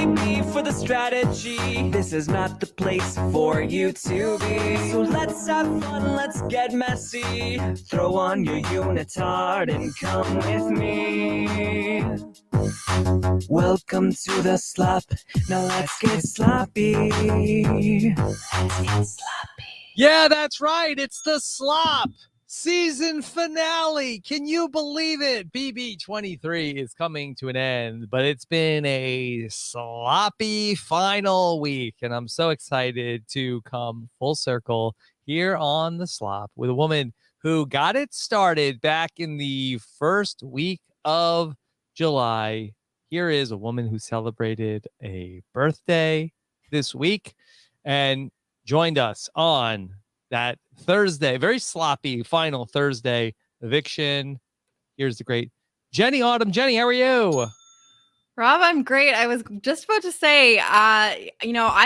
BB for the strategy. This is not the place for you to be. So let's have fun, let's get messy. Throw on your unitard and come with me. Welcome to the slop. Now let's get sloppy. Let's get sloppy. Yeah, that's right. It's the Slop season finale. Can you believe it? BB23 is coming to an end, but it's been a sloppy final week, and I'm so excited to come full circle here on the Slop with a woman who got it started back in the first week of July. Here is a woman who celebrated a birthday this week and joined us on that Thursday, very sloppy final Thursday eviction. Here's the great Jenny Autumn. Jenny, how are you? Rob, I'm great. I was just about to say, I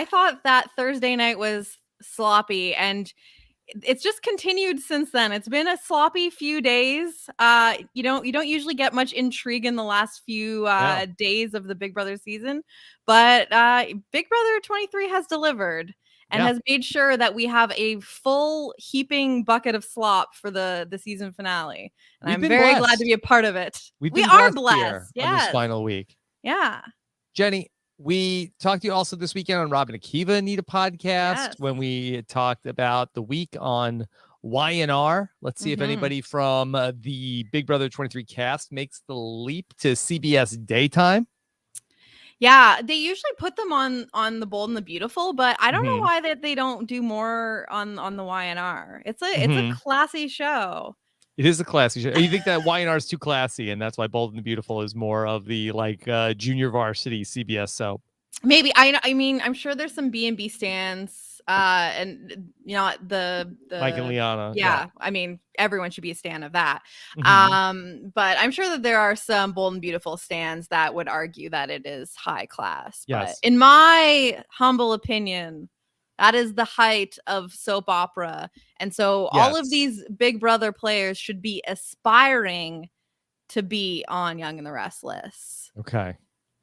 thought that Thursday night was sloppy, and it's just continued since then. It's been a sloppy few days. You don't usually get much intrigue in the last few days of the Big Brother season, but Big Brother 23 has delivered and has made sure that we have a full heaping bucket of slop for the season finale. And I'm very glad to be a part of it. We are blessed on this final week. Yeah. Jenny, we talked to you also this weekend on Rob and Akiva Need a Podcast when we talked about the week on YNR. Let's see if anybody from the Big Brother 23 cast makes the leap to CBS daytime. Yeah, they usually put them on The Bold and the Beautiful, but I don't know why that they don't do more on the YNR. It's a classy show. It is a classy show. You think that YNR is too classy, and that's why Bold and the Beautiful is more of the junior varsity CBS soap? Maybe. I mean, I'm sure there's some B&B stands, and the Mike and Liana. Yeah, I mean, everyone should be a stan of that. But I'm sure that there are some Bold and Beautiful stands that would argue that it is high class. Yes. But in my humble opinion, that is the height of soap opera. And so all of these Big Brother players should be aspiring to be on Young and the Restless. Okay.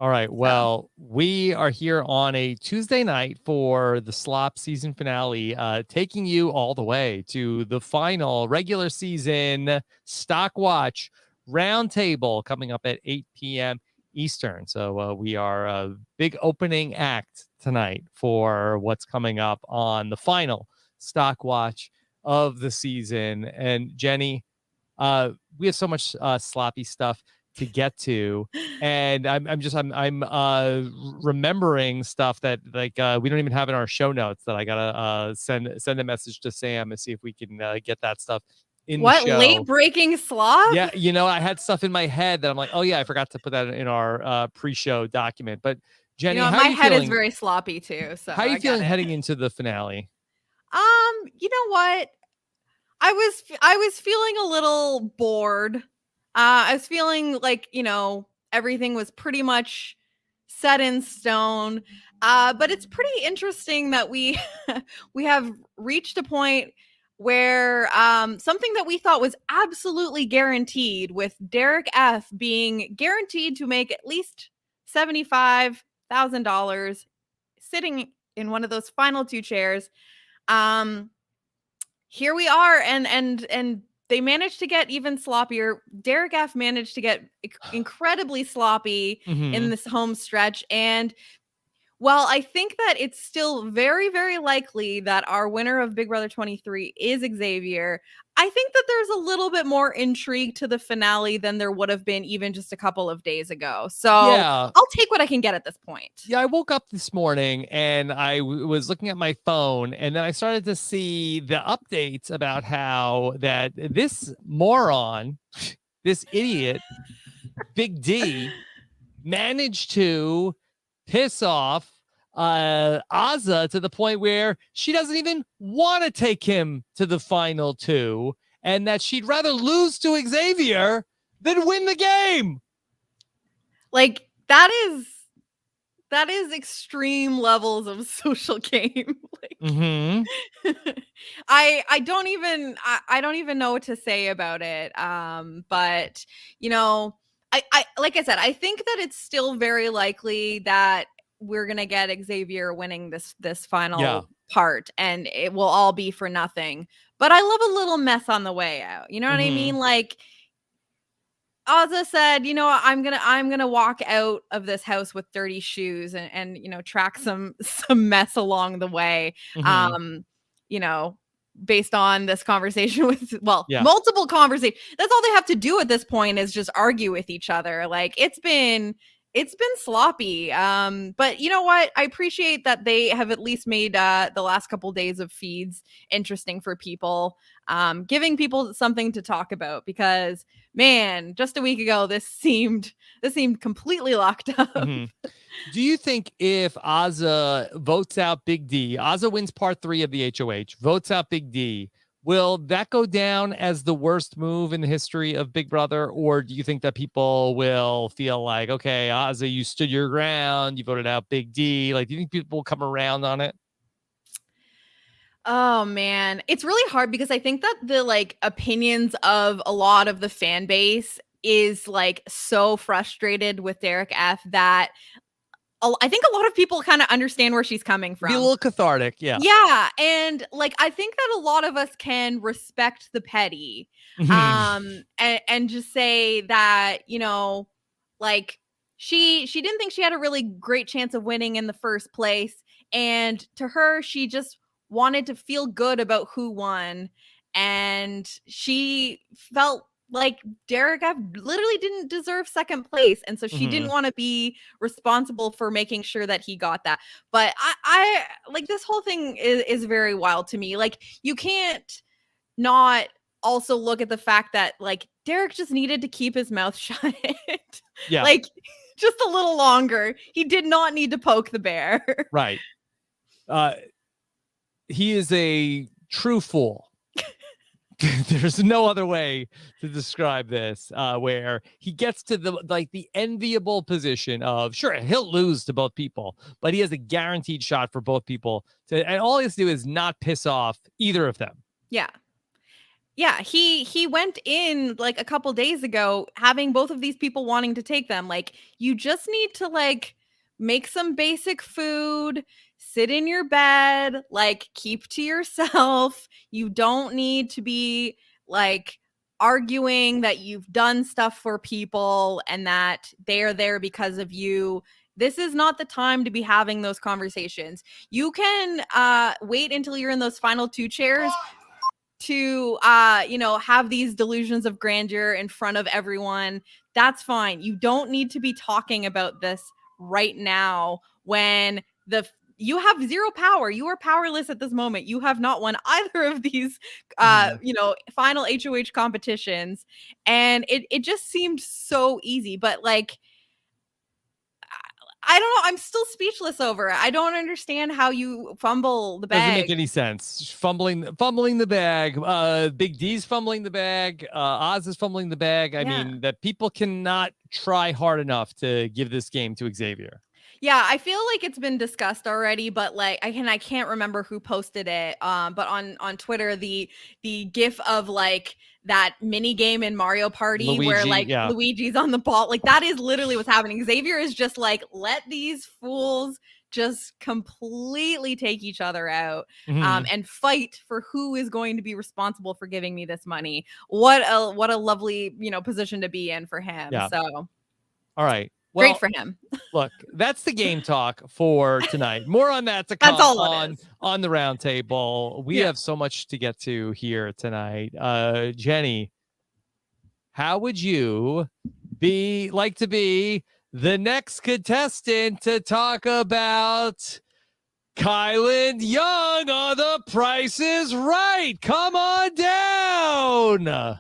All right. Well, we are here on a Tuesday night for the Slop season finale, taking you all the way to the final regular season Stock Watch Roundtable coming up at 8 p.m. Eastern. So we are a big opening act tonight for what's coming up on the final Stock Watch of the season. And Jenny, we have so much sloppy stuff to get to, and I'm remembering stuff that we don't even have in our show notes that I gotta send a message to Sam and see if we can get that stuff in the show. Late breaking slop? Yeah, I had stuff in my head that I'm like, oh yeah, I forgot to put that in our pre-show document. But Jenny, how my are you head feeling? Is very sloppy too. So how are you feeling heading into the finale? You know what? I was feeling a little bored. I was feeling like, everything was pretty much set in stone. But it's pretty interesting that we have reached a point where something that we thought was absolutely guaranteed, with Derek F being guaranteed to make at least $75,000 sitting in one of those final two chairs. Here we are, and they managed to get even sloppier. Derek F managed to get incredibly sloppy in this home stretch. And while I think that it's still very, very likely that our winner of Big Brother 23 is Xavier, I think that there's a little bit more intrigue to the finale than there would have been even just a couple of days ago. So I'll take what I can get at this point. Yeah, I woke up this morning and I was looking at my phone, and then I started to see the updates about how that this moron, this idiot, Big D, managed to piss off Azza to the point where she doesn't even want to take him to the final two, and that she'd rather lose to Xavier than win the game. Like, that is extreme levels of social game. I don't even know what to say about it. But I like I said, I think that it's still very likely that we're gonna get Xavier winning this final part, and it will all be for nothing. But I love a little mess on the way out. You know what I mean? Like Ozza said, I'm gonna walk out of this house with dirty shoes and track some mess along the way. You know, based on this conversation with multiple conversations. That's all they have to do at this point is just argue with each other. Like it's been sloppy. But you know what? I appreciate that they have at least made the last couple days of feeds interesting for people, giving people something to talk about, because man, just a week ago this seemed completely locked up. Do you think if Ozza votes out Big D, Ozza wins part 3 of the HOH, votes out Big D, will that go down as the worst move in the history of Big Brother? Or do you think that people will feel like, okay, Ozza, you stood your ground, you voted out Big D? Like, do you think people will come around on it? Oh man, it's really hard because I think that the like opinions of a lot of the fan base is like so frustrated with Derek F that I think a lot of people kind of understand where she's coming from. Be a little cathartic, yeah. Yeah, and like I think that a lot of us can respect the petty, and just say that like she didn't think she had a really great chance of winning in the first place, and to her, she just wanted to feel good about who won, and she felt like Derek literally didn't deserve second place, and so she didn't want to be responsible for making sure that he got that. But I like this whole thing is very wild to me. Like you can't not also look at the fact that like Derek just needed to keep his mouth shut. Yeah. Like just a little longer. He did not need to poke the bear. Right. He is a true fool. There's no other way to describe this, where he gets to the enviable position of, sure, he'll lose to both people, but he has a guaranteed shot for both people and all he has to do is not piss off either of them. Yeah. Yeah, he went in like a couple days ago having both of these people wanting to take them. Like you just need to like make some basic food, sit in your bed, like keep to yourself. You don't need to be like arguing that you've done stuff for people and that they're there because of you. This is not the time to be having those conversations. You can wait until you're in those final 2 chairs to have these delusions of grandeur in front of everyone. That's fine. You don't need to be talking about this right now when you have zero power. You are powerless at this moment. You have not won either of these final HOH competitions, and it just seemed so easy. But like I don't know. I'm still speechless over it. I don't understand how you fumble the bag. Doesn't make any sense. Fumbling the bag. Big D's fumbling the bag. Oz is fumbling the bag. I mean, that people cannot try hard enough to give this game to Xavier. Yeah, I feel like it's been discussed already, but like I can't remember who posted it. But on Twitter, the gif of like that mini game in Mario Party Luigi, where like Luigi's on the ball, like that is literally what's happening. Xavier is just like, let these fools just completely take each other out, and fight for who is going to be responsible for giving me this money. What a lovely position to be in for him. Yeah. So all right. Well, great for him. Look, that's the game talk for tonight. More on that to come on the round table. We have so much to get to here tonight. Jenny, how would you like to be the next contestant to talk about Kylan Young on The Price is Right? Come on down.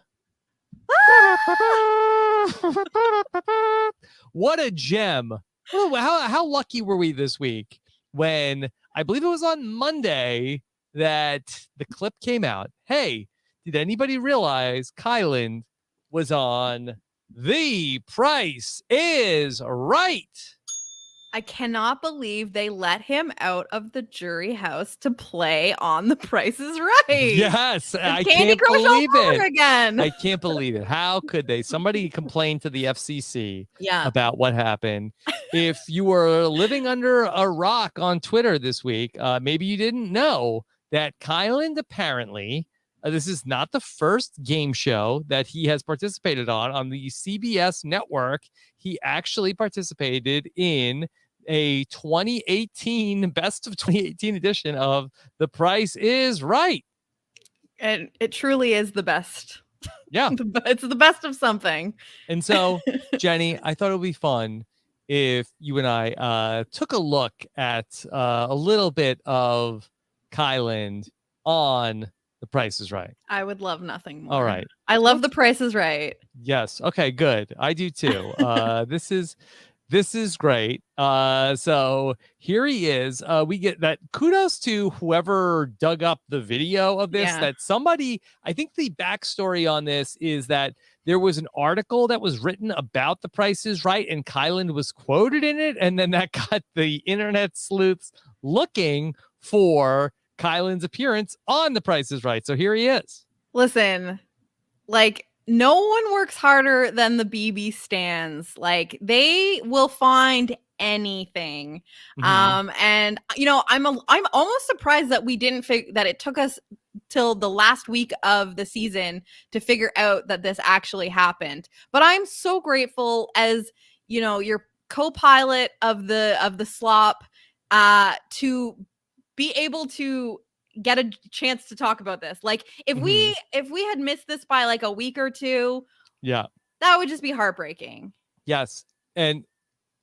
What a gem. How lucky were we this week when I believe it was on Monday that the clip came out. Hey, did anybody realize Kylan was on The Price is Right? I cannot believe they let him out of the jury house to play on The Price is Right. Yes, It's I Candy can't Crush all believe over it. again. I can't believe it. How could they? Somebody complained to the FCC Yeah. about what happened. If you were living under a rock on Twitter this week, maybe you didn't know that Kyland apparently, this is not the first game show that he has participated on the CBS network. He actually participated in a 2018 best of 2018 edition of The Price is Right. And it truly is the best. Yeah. It's the best of something. And so, Jenny, I thought it would be fun if you and I took a look at a little bit of Kyland on The Price is Right. I would love nothing more. All right. I love The Price is Right. Yes. Okay, good. I do too. This is great. So here he is. We get that kudos to whoever dug up the video of this. Yeah. That somebody, I think the backstory on this is that there was an article that was written about The Price is Right, and Kyland was quoted in it, and then that got the internet sleuths looking for Kyland's appearance on The Price is Right. So here he is. Listen, like, no one works harder than the BB stands. Like, they will find anything. And you know, I'm almost surprised that we didn't that it took us till the last week of the season to figure out that this actually happened. But I'm so grateful, as you know, your co-pilot of the Slop, to be able to get a chance to talk about this. Like, if we had missed this by like a week or two, yeah, that would just be heartbreaking. Yes. And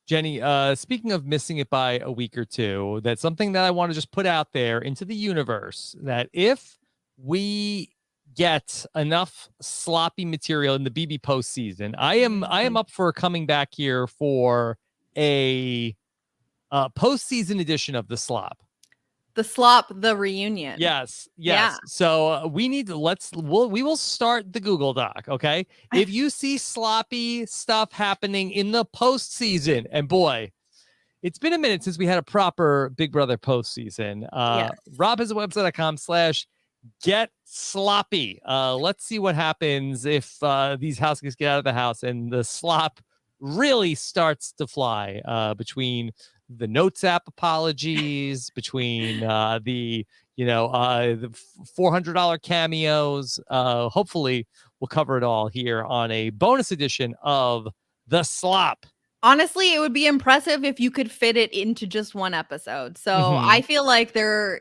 Jenny, speaking of missing it by a week or two, that's something that I want to just put out there into the universe, that if we get enough sloppy material in the BB postseason, I am up for coming back here for a postseason edition of the Slop. The Slop, the reunion. Yes. Yeah. So we need to we will start the Google Doc. Okay. If you see sloppy stuff happening in the postseason, and boy, it's been a minute since we had a proper Big Brother postseason. Yes. Rob has a website.com/GetSloppy. Let's see what happens if these housekeepers get out of the house and the slop really starts to fly between the Notes app apologies, between the $400 cameos. Hopefully we'll cover it all here on a bonus edition of The Slop. Honestly, it would be impressive if you could fit it into just one episode. So I feel like there,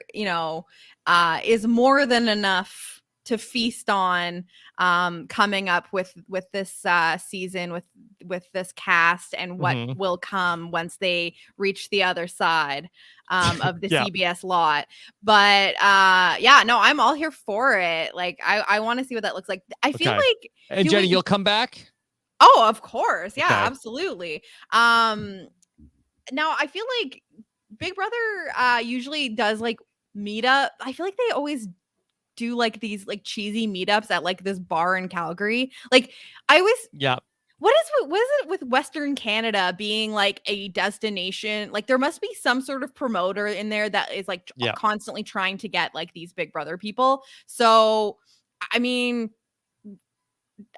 is more than enough to feast on coming up with this season, with this cast, and what will come once they reach the other side of the CBS lot. But I'm all here for it. Like, I want to see what that looks like. I feel like, and Jenny, you'll come back? Oh, of course. Yeah, okay. Absolutely. Now I feel like Big Brother usually does like meetup. I feel like they always do like these like cheesy meetups at like this bar in Calgary. Like, I always what is it with Western Canada being like a destination? Like, there must be some sort of promoter in there that is like constantly trying to get like these Big Brother people. So I mean,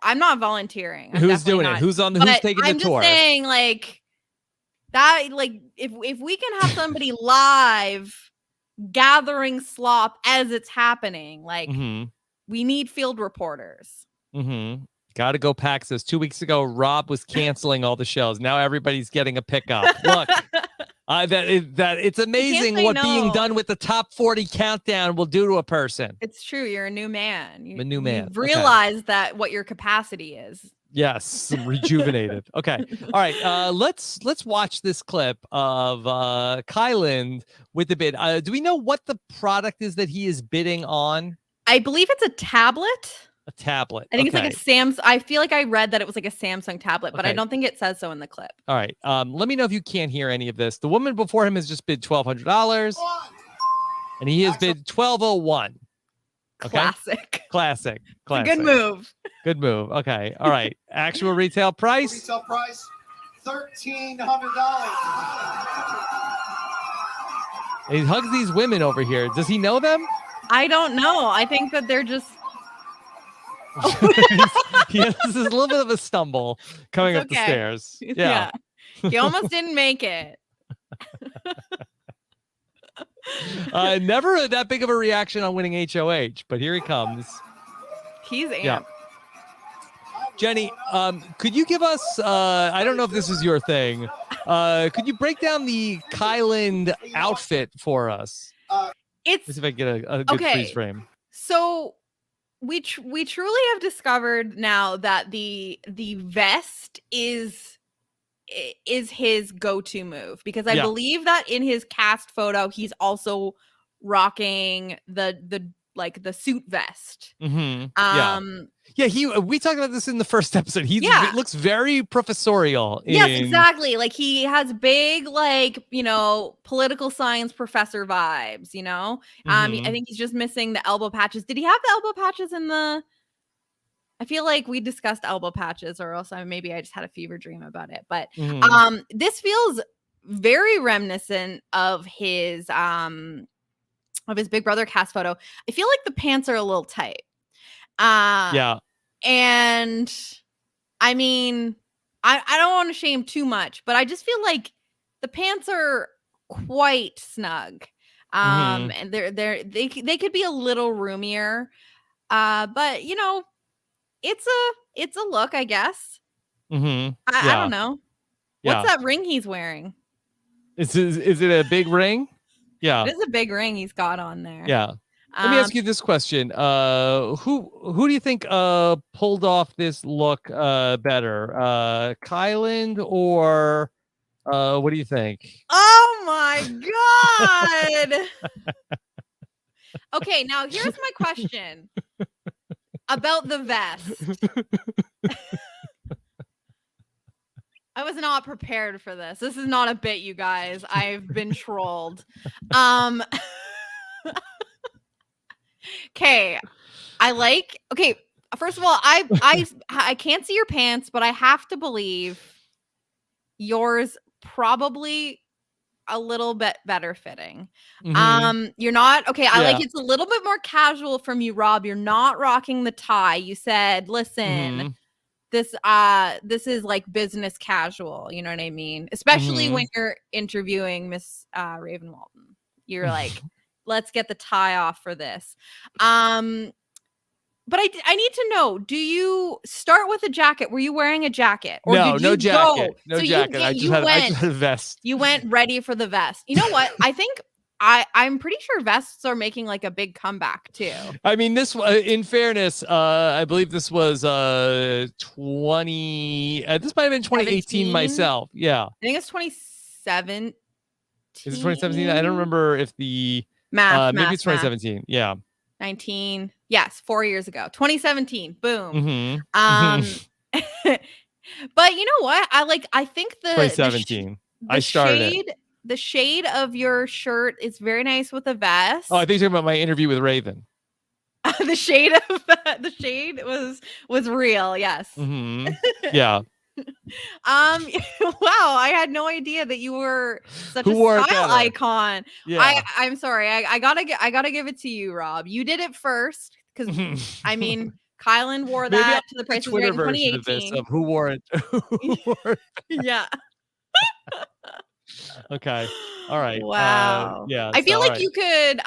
I'm not volunteering. Who's doing it? Who's taking the tour? I'm just saying, like, that, like, if we can have somebody live gathering slop as it's happening, like, we need field reporters. Gotta go Paxos. 2 weeks ago, Rob was canceling all the shows. Now everybody's getting a pickup. Look, it's amazing what being done with the top 40 countdown will do to a person. It's true. You're a new man. I'm a new man. You've realized that what your capacity is. Yes, rejuvenated. Okay. All right. Let's watch this clip of Kyland with the bid. Do we know what the product is that he is bidding on? I believe it's a tablet. A tablet. I think it's like a Samsung. I feel like I read that it was like a Samsung tablet, but I don't think it says so in the clip. All right. Let me know if you can't hear any of this. The woman before him has just bid $1,200, and he has bid $1,201. Okay? Classic. Good move. Good move. Okay. All right. Actual retail price. Retail price $1,300. He hugs these women over here. Does he know them? I don't know. I think that they're just He has a little bit of a stumble coming It's up the okay. stairs. Yeah. He almost didn't make it. Never that big of a reaction on winning HOH, but here he comes. He's amped. Yeah. Jenny, could you give us, I don't know if this is your thing, could you break down the Kyland outfit for us? Let's see if I can get a good freeze frame. So we truly have discovered now that the vest is his go-to move, because I believe that in his cast photo he's also rocking the suit vest. We talked about this in the first episode. He looks very professorial. Yes, exactly. Like he has big, political science professor vibes, I think he's just missing the elbow patches. Did he have the elbow patches in the... I feel like we discussed elbow patches, or else maybe I just had a fever dream about it. But this feels very reminiscent of his Big Brother cast photo. I feel like the pants are a little tight. And I mean, I don't want to shame too much, but I just feel like the pants are quite snug. And they could be a little roomier. But it's a look, I guess. I don't know. What's that ring he's wearing? Is it a big ring? Yeah. It is a big ring he's got on there. Yeah. Let me ask you this question. Who do you think pulled off this look better? Kyland or what do you think? Oh my God. Okay, now here's my question about the vest. I was not prepared for this. This is not a bit, you guys. I've been trolled. Okay. First of all, I can't see your pants, but I have to believe yours probably a little bit better fitting. You're not it's a little bit more casual from you, Rob. You're not rocking the tie. You said, listen, this is like business casual, you know what I mean? Especially when you're interviewing Miss Raven Walton. You're like, let's get the tie off for this. But I need to know, do you start with a jacket? Were you wearing a jacket? Or no, did you no jacket. Go? No so jacket. I just had a vest. You went ready for the vest. You know what? I think I'm pretty sure vests are making like a big comeback too. I mean, this, in fairness, I believe this was 20. This might have been 2018 17? myself. Yeah. I think it's 2017. Is it 2017? I don't remember if the maybe it's 2017. Yeah. 19. Yes, 4 years ago. 2017. Boom. But you know what? I think the 2017. I started the shade of your shirt is very nice with a vest. Oh, I think you're talking about my interview with Raven. The shade was real. Yes. Yeah. Wow, I had no idea that you were such a style icon. Yeah. I'm sorry. I gotta give it to you, Rob. You did it first, because I mean, Kyland wore that to the Price is Right in 2018. Of who wore it? Yeah. Okay. All right. Wow. Yeah. I feel like you could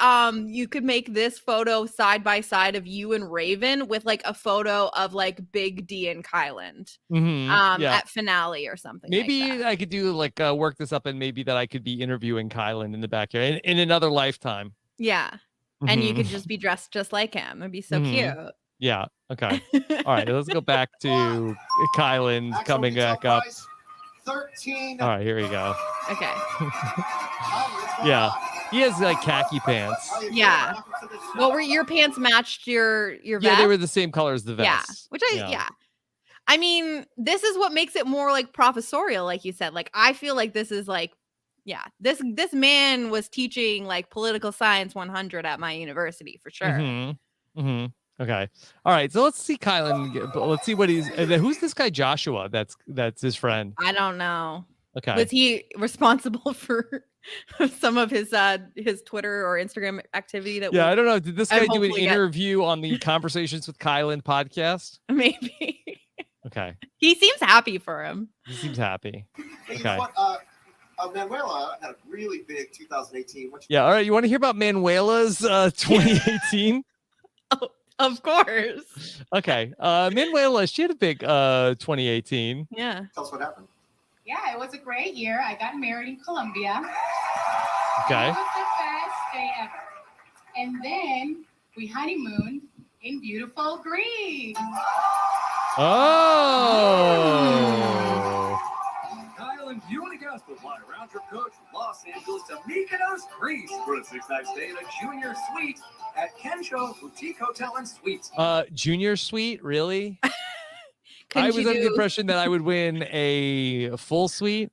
make this photo side by side of you and Raven with like a photo of like Big D and Kyland at finale or something. Maybe like that. I could do like work this up, and maybe that I could be interviewing Kyland in the backyard in another lifetime. Yeah. And you could just be dressed just like him. It'd be so cute. Yeah. Okay. All right. Let's go back to Kyland coming back up. 13. All right, here we go. Okay. Yeah, he has like khaki pants. Yeah. What were your pants? Matched your vest? Yeah, they were the same color as the vest. Yeah. Which I mean, this is what makes it more like professorial, like you said. Like I feel like this is like, this man was teaching like political science 100 at my university for sure. Okay. All right. So let's see Kylan. Let's see what he's. Who's this guy Joshua? That's his friend. I don't know. Okay. Was he responsible for some of his Twitter or Instagram activity? That I don't know. Did this guy do an hopefully get- interview on the Conversations with Kylan podcast? maybe? Okay. He seems happy for him. He seems happy. Hey, you Okay. know what? Manuela had a really big 2018. Yeah. All right. You want to hear about Manuela's 2018? Of course. Okay. Manuela, she had a big 2018. Yeah. Tell us what happened. Yeah, it was a great year. I got married in Colombia. Okay. It was the best day ever. And then we honeymooned in beautiful Greece. Oh. Kylan, you and a guest will fly a round trip coach from Los Angeles to Mykonos, Greece for a 6-night stay in a junior suite at Kensho Boutique Hotel and Suites. Junior suite, really? Couldn't I was you under the do- impression that I would win a full suite.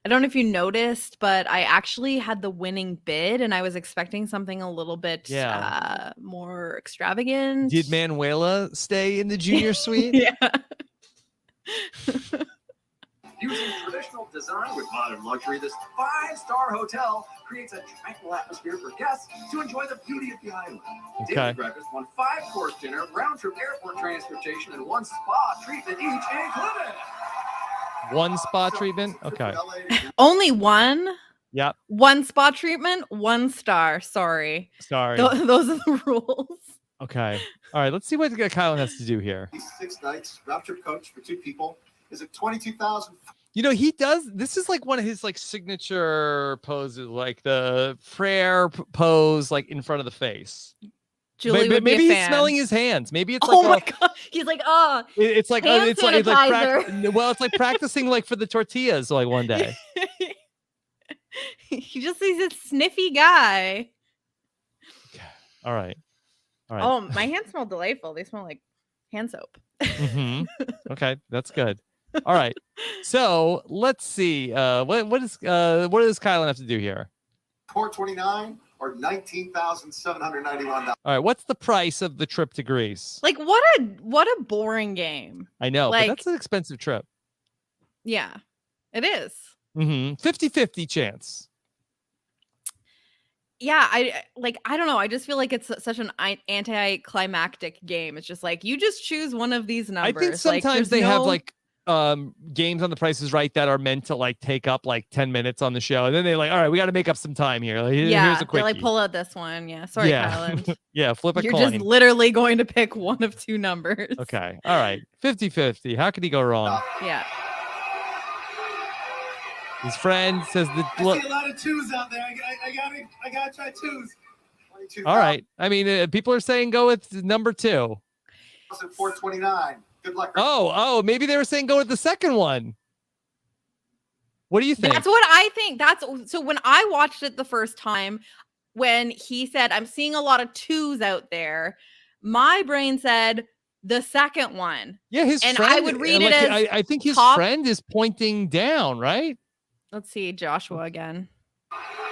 I don't know if you noticed, but I actually had the winning bid, and I was expecting something a little bit more extravagant. Did Manuela stay in the junior suite? Yeah. Using traditional design with modern luxury, this 5-star hotel creates a tranquil atmosphere for guests to enjoy the beauty of the island. Okay. Daily breakfast, 1 5-course dinner, round-trip airport transportation, and 1 spa treatment each included. One spa treatment? Trip Okay. to LA to- Only one. Yep. One spa treatment, 1 star. Sorry. Sorry. Those are the rules. Okay. All right. Let's see what Kylan has to do here. These 6 nights, round trip coach for 2 people. Is it 22,000? You know, he does. This is like one of his like signature poses, like the prayer pose, like in front of the face. Julie would Maybe be a he's fan. smelling his hands. Maybe it's Oh like my god. He's like, oh. it's like Hand it's like sanitizer. well, it's like practicing like for the tortillas like one day. He just he's a sniffy guy. All right. All right. Oh, my hands smell delightful. They smell like hand soap. Mhm. Okay, that's good. All right. So let's see. What does Kylan have to do here? 429 or $19,791. All right. What's the price of the trip to Greece? Like what a boring game. I know, like- but that's an expensive trip. Yeah, it is. 50-50 chance. Yeah, I don't know. I just feel like it's such an anticlimactic game. It's just like you just choose one of these numbers. I think Like, sometimes there's they have no- like games on the Price is Right that are meant to like take up like 10 minutes on the show, and then they like, all right, we got to make up some time here. Like, yeah, here's a they quickie. like pull out this one. Yeah, sorry, Yeah. Kylan. Yeah, flip a You're coin. just literally going to pick one of 2 numbers. Okay. All right. 50-50. How could he go wrong? Yeah. His friend says I the. see a lot of 2s out there. I gotta try 2s. 22,000. All right. I mean, people are saying go with number 2. 429. Good luck. Oh, maybe they were saying go with the second one. What do you think? That's what I think. So when I watched it the first time, when he said, I'm seeing a lot of 2s out there, my brain said the second one. Yeah, his and friend. I would read like, it as I think his top- friend is pointing down, right? Let's see, Joshua again.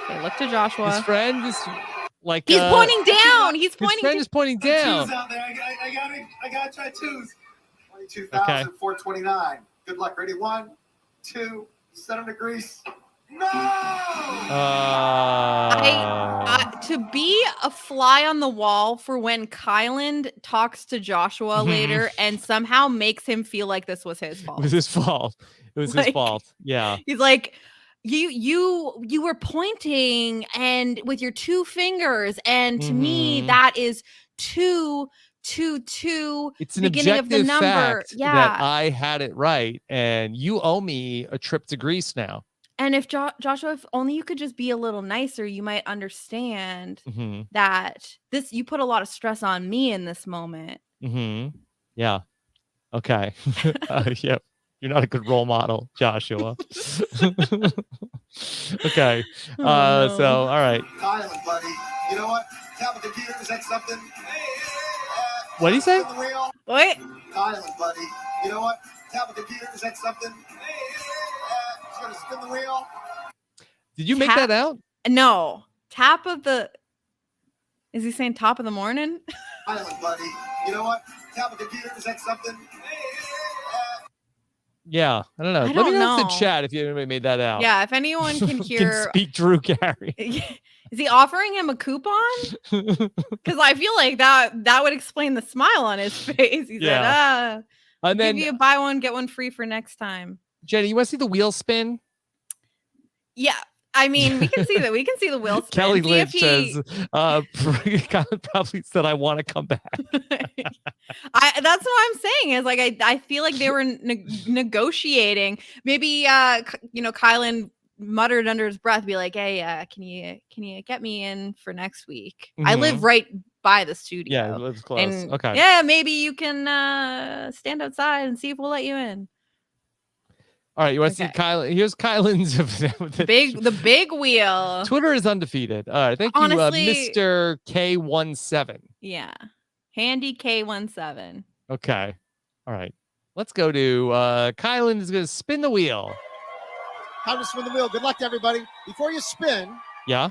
Okay, look to Joshua. His friend is like. He's pointing down. He's His pointing friend down. is pointing down. 2s out there. I gotta try 2s. Okay. 22,429. Good luck. Ready? 1, 2. Set them to Greece. No. To be a fly on the wall for when Kylan talks to Joshua Mhm. later and somehow makes him feel like this was his It fault. was his fault. It was his Like- fault. Yeah. He's like, you were pointing and with your 2 fingers, and to me Mhm. that is 2, 2, 2. It's an beginning of the objective number. fact Yeah. that I had it right, and you owe me a trip to Greece now. And if Joshua, if only you could just be a little nicer, you might understand Mm-hmm. that you put a lot of stress on me in this moment. Mm-hmm. Yeah. Okay. Yep. You're not a good role model, Joshua. Okay. Oh, no. So all right. Kylan, buddy. You know what? Tell the computer, is that something? What did he say? Spin the wheel. Wait, Kylan, buddy. You know what? Tell the computer, is that something? Gonna spin the wheel. Did you make Tap- that out? no. Tap of the Is he saying top of the morning? Island, buddy. You know what? Tap a computer. Is that something? Yeah, I don't know. I Let me don't know in the know. chat if anybody made that out. Yeah, if anyone can Can hear. speak Drew Carey. Is he offering him a coupon? Because I feel like that would explain the smile on his face. He said, And give then you a buy one, get one free for next time. Jenny, you want to see the wheel spin? Yeah. I mean, we can see that. We can see the wheel spin. Kelly See Lynch if he... says, probably said, I want to come back. That's what I'm saying is like, I feel like they were negotiating. Maybe, Kylan muttered under his breath, be like, hey, can you get me in for next week? I live right by the studio. Yeah, it lives close. And okay. yeah, maybe you can stand outside and see if we'll let you in. All right, you want to see Kylan? Here's Kylan's the big wheel. Twitter is undefeated. All right, thank Honestly, you, Mr. K17. Yeah, Handy K17. Okay, all right. Let's go to Kylan is going to spin the wheel. Time to spin the wheel. Good luck to everybody. Before you spin, Yeah.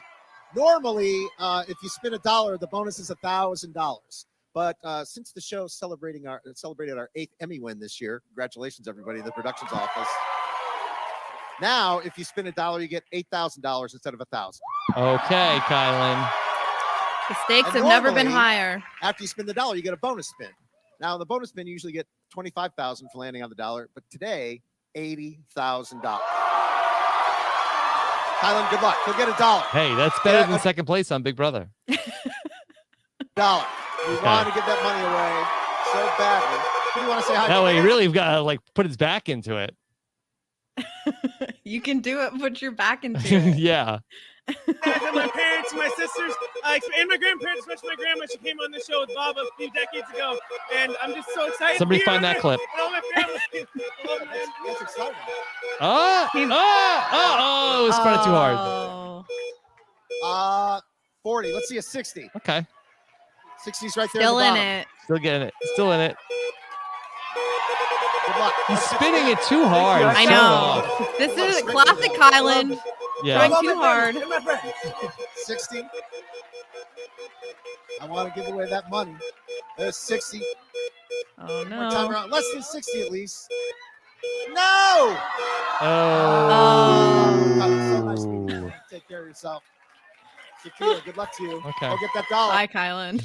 normally if you spin $1, the bonus is $1,000. But since the show celebrated our 8th Emmy win this year, congratulations everybody in the productions office. Now, if you spin $1, you get $8,000 instead of $1,000. Okay, Kylan. The stakes have never been higher. After you spin the $1, you get a bonus spin. Now, the bonus spin you usually get $25,000 for landing on the $1, but today $80,000. Kylan, good luck. You'll get $1. Hey, that's better than second place on Big Brother. $1. We want to give that money away so badly. Who do you want to say hi to? That way, you really got to like put his back into it. You can do it. Put your back into it. Yeah. My parents, my sisters, and my grandparents, especially my grandma. She came on the show with Bob a few decades ago, and I'm just so excited. Somebody find that clip. And all my family. That's exciting. It was spread too hard. 40. Let's see a 60. Okay. 60's right there. Still at the in bottom. it. Still getting it. Still in it. Good luck. He's spinning it too hard. I know. This is classic Kylan. Yeah. Going too hard. 60. I want to give away that money. There's 60. Oh One more time no. around. Less than 60 at least. No! Oh. So nice to meet you. Take care of yourself. Shakira, good luck to you. Okay. Go get that $1. Bye, Kylan.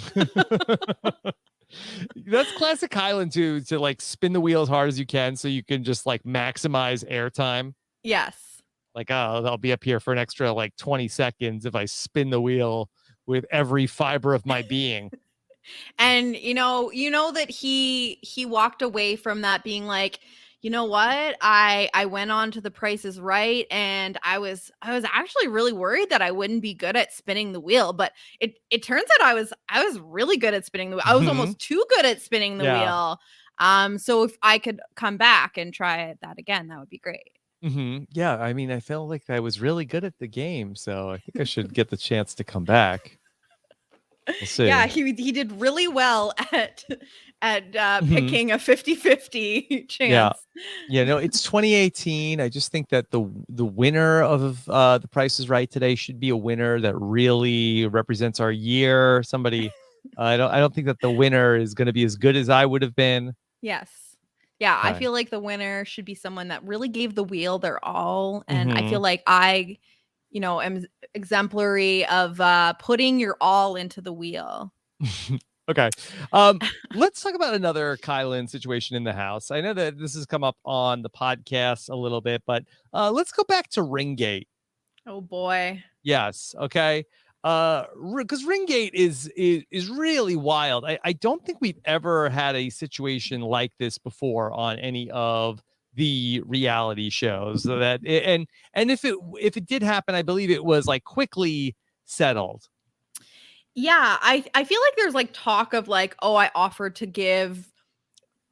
That's classic Kylan too, to like spin the wheel as hard as you can so you can just like maximize airtime. Yes. Like, I'll be up here for an extra like 20 seconds if I spin the wheel with every fiber of my being. And you know that he walked away from that being like, you know what? I went on to The Price is Right, and I was actually really worried that I wouldn't be good at spinning the wheel, but it turns out I was really good at spinning the wheel. I was almost too good at spinning the wheel. So if I could come back and try that again, that would be great. Yeah, I mean, I felt like I was really good at the game, so I think I should get the chance to come back. We'll see. Yeah, he did really well at picking a 50-50 chance. Yeah, no, it's 2018. I just think that the winner of The Price is Right today should be a winner that really represents our year. Somebody, I don't think that the winner is going to be as good as I would have been. Yes. Yeah, I Okay. feel like the winner should be someone that really gave the wheel their all, and I feel like I am exemplary of putting your all into the wheel. Okay. Let's talk about another Kylan situation in the house. I know that this has come up on the podcast a little bit, but let's go back to Ringgate. Oh boy. Yes. Okay. Because Ringgate is really wild. I don't think we've ever had a situation like this before on any of the reality shows. So that and if it did happen, I believe it was like quickly settled. Yeah, I feel like there's like talk of like, oh, I offered to give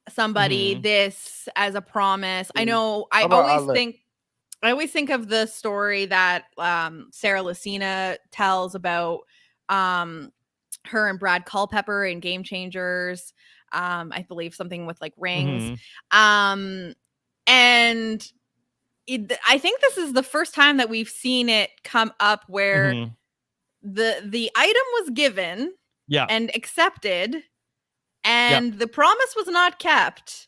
somebody this as a promise. I know I always think of the story that Sarah Lucina tells about her and Brad Culpepper in Game Changers. I believe something with like rings. And I think this is the first time that we've seen it come up where the item was given Yeah. and accepted, and the promise was not kept,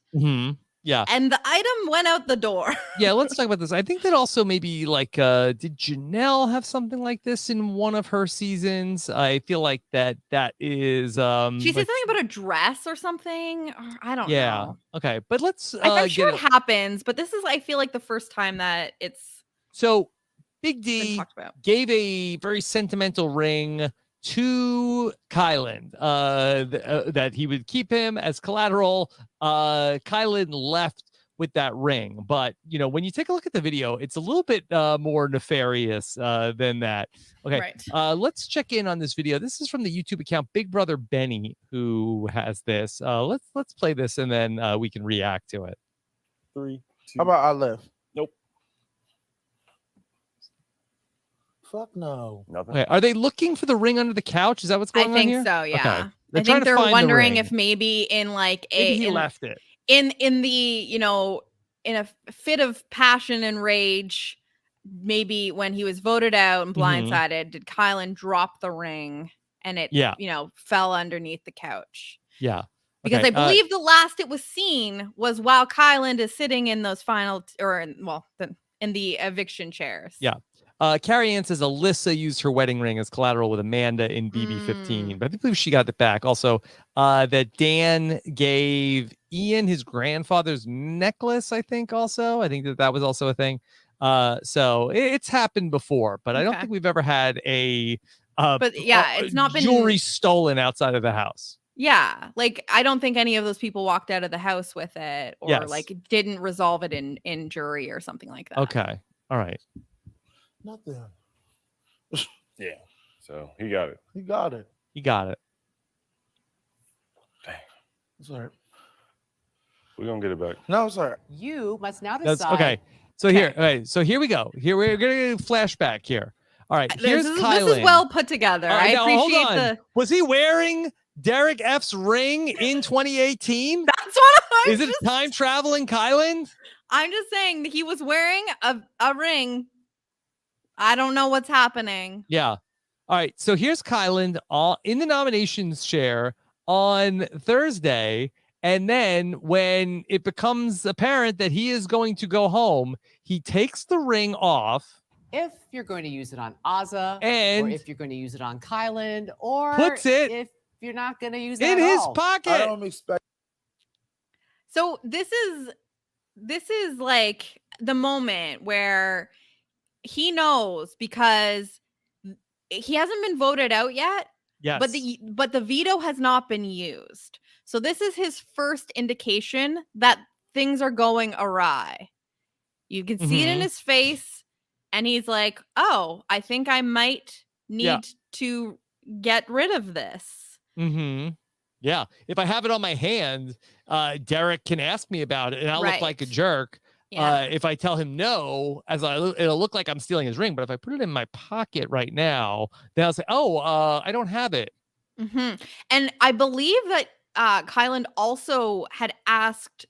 Yeah. and the item went out the door. Yeah, let's talk about this. I think that also maybe like did Janelle have something like this in one of her seasons? I feel like that is She said like, something about a dress or something. Or I don't yeah. know. Okay, but let's I'm sure it happens, but this is, I feel like, the first time that it's So Big been D talked about. gave a very sentimental ring to Kylan that he would keep him as collateral. Kylan left with that ring, but when you take a look at the video, it's a little bit more nefarious than that. Okay, Right. let's check in on this video. This is from the YouTube account Big Brother Benny, who has this. Let's play this and then we can react to it. 3, 2. How about I left? Nope. Fuck no. Nothing. Okay, are they looking for the ring under the couch? Is that what's going I on think here? so, yeah. Okay. I trying think to they're find the wondering ring. if maybe in like Maybe he left it. in the, in a fit of passion and rage, maybe when he was voted out and blindsided, did Kylan drop the ring and it fell underneath the couch? Yeah. Because Okay, I believe the last it was seen was while Kylan is sitting in those in the eviction chairs. Yeah. Carrie Ann says Alyssa used her wedding ring as collateral with Amanda in BB15, but I believe she got it back. Also, that Dan gave Ian his grandfather's necklace, I think that was also a thing. So it's happened before, but I don't think we've ever had it's not been jewelry stolen outside of the house. Yeah, like I don't think any of those people walked out of the house with it or like didn't resolve it in jury or something like that. Okay. All right. Nothing. Yeah. So he got it. He got it. He got it. Dang. It's all right. We're gonna get it back. No, it's all right. You must now decide. That's okay. So here, okay. So here we go. Here we're gonna get a flashback here. All right. Here's Kylan. This is well put together. I appreciate hold on. Was he wearing Derek F's ring in 2018? That's what Is it time traveling Kylan? I'm just saying that he was wearing a ring. I don't know what's happening. Yeah. All right. So here's Kylan in the nominations chair on Thursday. And then when it becomes apparent that he is going to go home, he takes the ring off. If you're going to use it on Azza, and or if you're going to use it on Kylan, or puts it if you're not going to use it in at his all. pocket. I don't expect. So this is like the moment where he knows because he hasn't been voted out yet. Yes. But the veto has not been used. So this is his first indication that things are going awry. You can see it in his face, and he's like, "Oh, I think I might need to get rid of this." Yeah. If I have it on my hand, Derek can ask me about it, and I'll look like a jerk. Yeah. If I tell him no, it'll look like I'm stealing his ring. But if I put it in my pocket right now, then I'll say, "Oh, I don't have it." And I believe that Kylan also had asked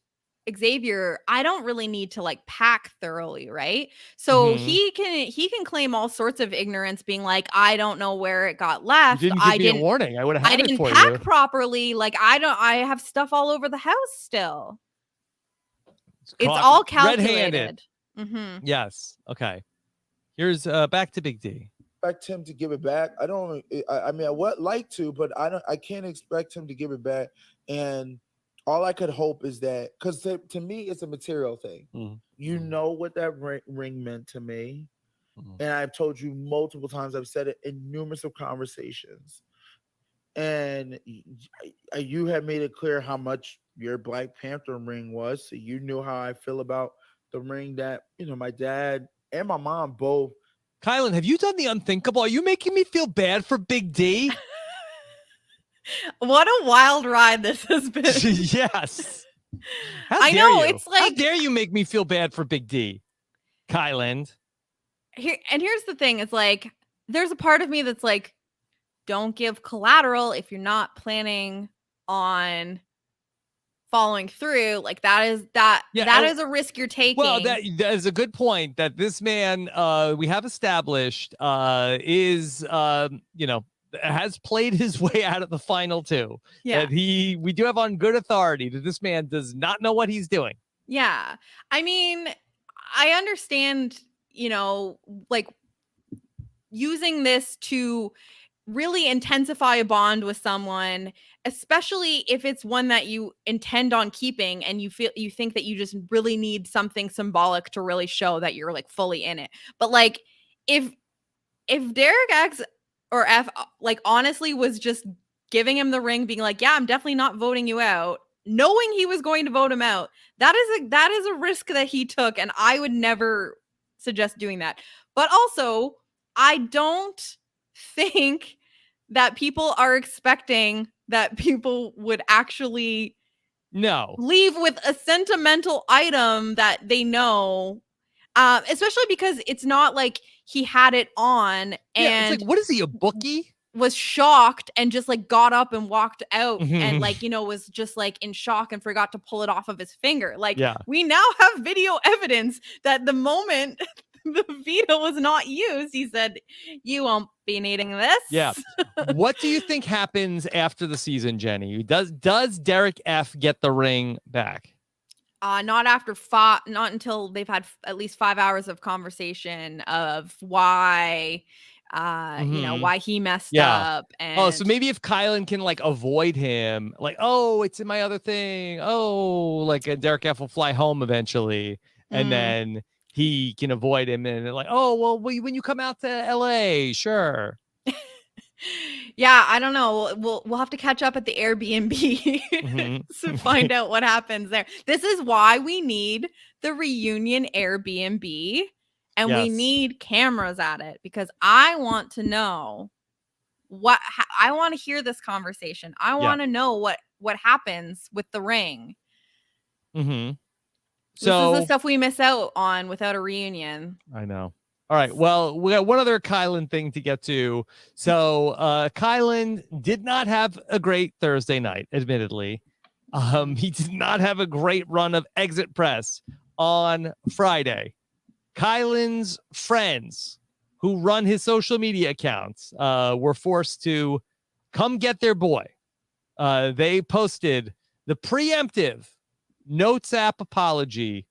Xavier, I don't really need to like pack thoroughly, right? So he can claim all sorts of ignorance, being like, I don't know where it got left. You didn't give me a warning. I would have had it for you. I didn't pack properly. Like I have stuff all over the house still. It's all calculated. Red-handed. Yes. Okay. Here's back to Big D. Expect him to give it back. I don't. I mean, I would like to, but I can't expect him to give it back. And all I could hope is that, because to me, it's a material thing. You know what that ring meant to me, and I've told you multiple times. I've said it in numerous of conversations, and you have made it clear how much your Black Panther ring was. So you knew how I feel about the ring that my dad and my mom both. Kylan, have you done the unthinkable? Are you making me feel bad for Big D? What a wild ride this has been. Yes. I know. It's like, how dare you make me feel bad for Big D, Kylan? Here's the thing. It's like, there's a part of me that's like, don't give collateral if you're not planning on following through, like that is a risk you're taking. Well, that is a good point. That this man, we have established, is has played his way out of the final two. Yeah. That we do have on good authority that this man does not know what he's doing. Yeah. I mean, I understand, like using this to really intensify a bond with someone, especially if it's one that you intend on keeping and you think that you just really need something symbolic to really show that you're like fully in it. But like if Derek X or F like honestly was just giving him the ring, being like, yeah, I'm definitely not voting you out, knowing he was going to vote him out, that is a risk that he took, and I would never suggest doing that. But also, I don't think that people are expecting that people would actually leave with a sentimental item that they know, especially because it's not like he had it on and it's like, what is he, a bookie? Was shocked and just like got up and walked out and like, was just like in shock and forgot to pull it off of his finger. Like we now have video evidence that the moment the veto was not used, he said, you won't be needing this. Yeah. What do you think happens after the season, Jenny? Does Derek F get the ring back? Not until they've had at least 5 hours of conversation of why why he messed up. And so maybe if Kylan can like avoid him, like, oh, it's in my other thing. Oh, like Derek F will fly home eventually. And then he can avoid him and like, oh, well, when you come out to LA, sure. Yeah, I don't know. We'll have to catch up at the Airbnb to find out what happens there. This is why we need the reunion Airbnb. And we need cameras at it because I want to know I want to hear this conversation. I want to know what happens with the ring. Mm-hmm. So this is the stuff we miss out on without a reunion. I know. All right. Well, we got one other Kylan thing to get to. So Kylan did not have a great Thursday night, admittedly. He did not have a great run of exit press on Friday. Kylan's friends who run his social media accounts were forced to come get their boy. They posted the preemptive Notes app apology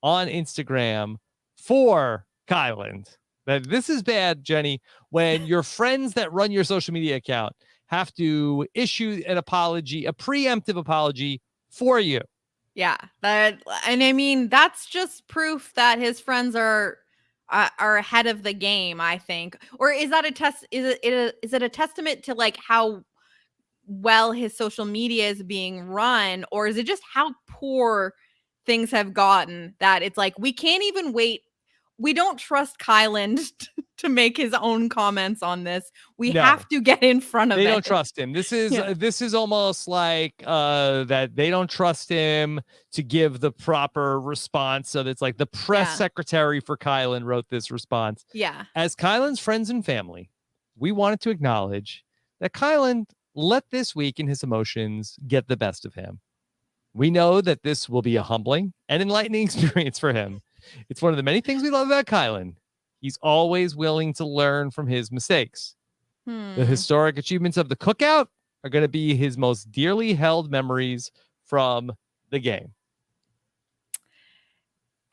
on Instagram for Kylan. That this is bad, Jenny, when your friends that run your social media account have to issue an apology, a preemptive apology for you. Yeah, and I mean that's just proof that his friends are ahead of the game, I think. Or is that a test? Is it a testament to like how well his social media is being run, or is it just how poor things have gotten that it's like we can't even wait? We don't trust Kylan to make his own comments on this. We have to get in front of it. They don't trust him. This is almost like that they don't trust him to give the proper response. So it's like the press secretary for Kylan wrote this response. Yeah. As Kylan's friends and family, we wanted to acknowledge that Kylan let this week in his emotions get the best of him. We know that this will be a humbling and enlightening experience for him. It's one of the many things we love about Kylan. He's always willing to learn from his mistakes. The historic achievements of the cookout are going to be his most dearly held memories from the game.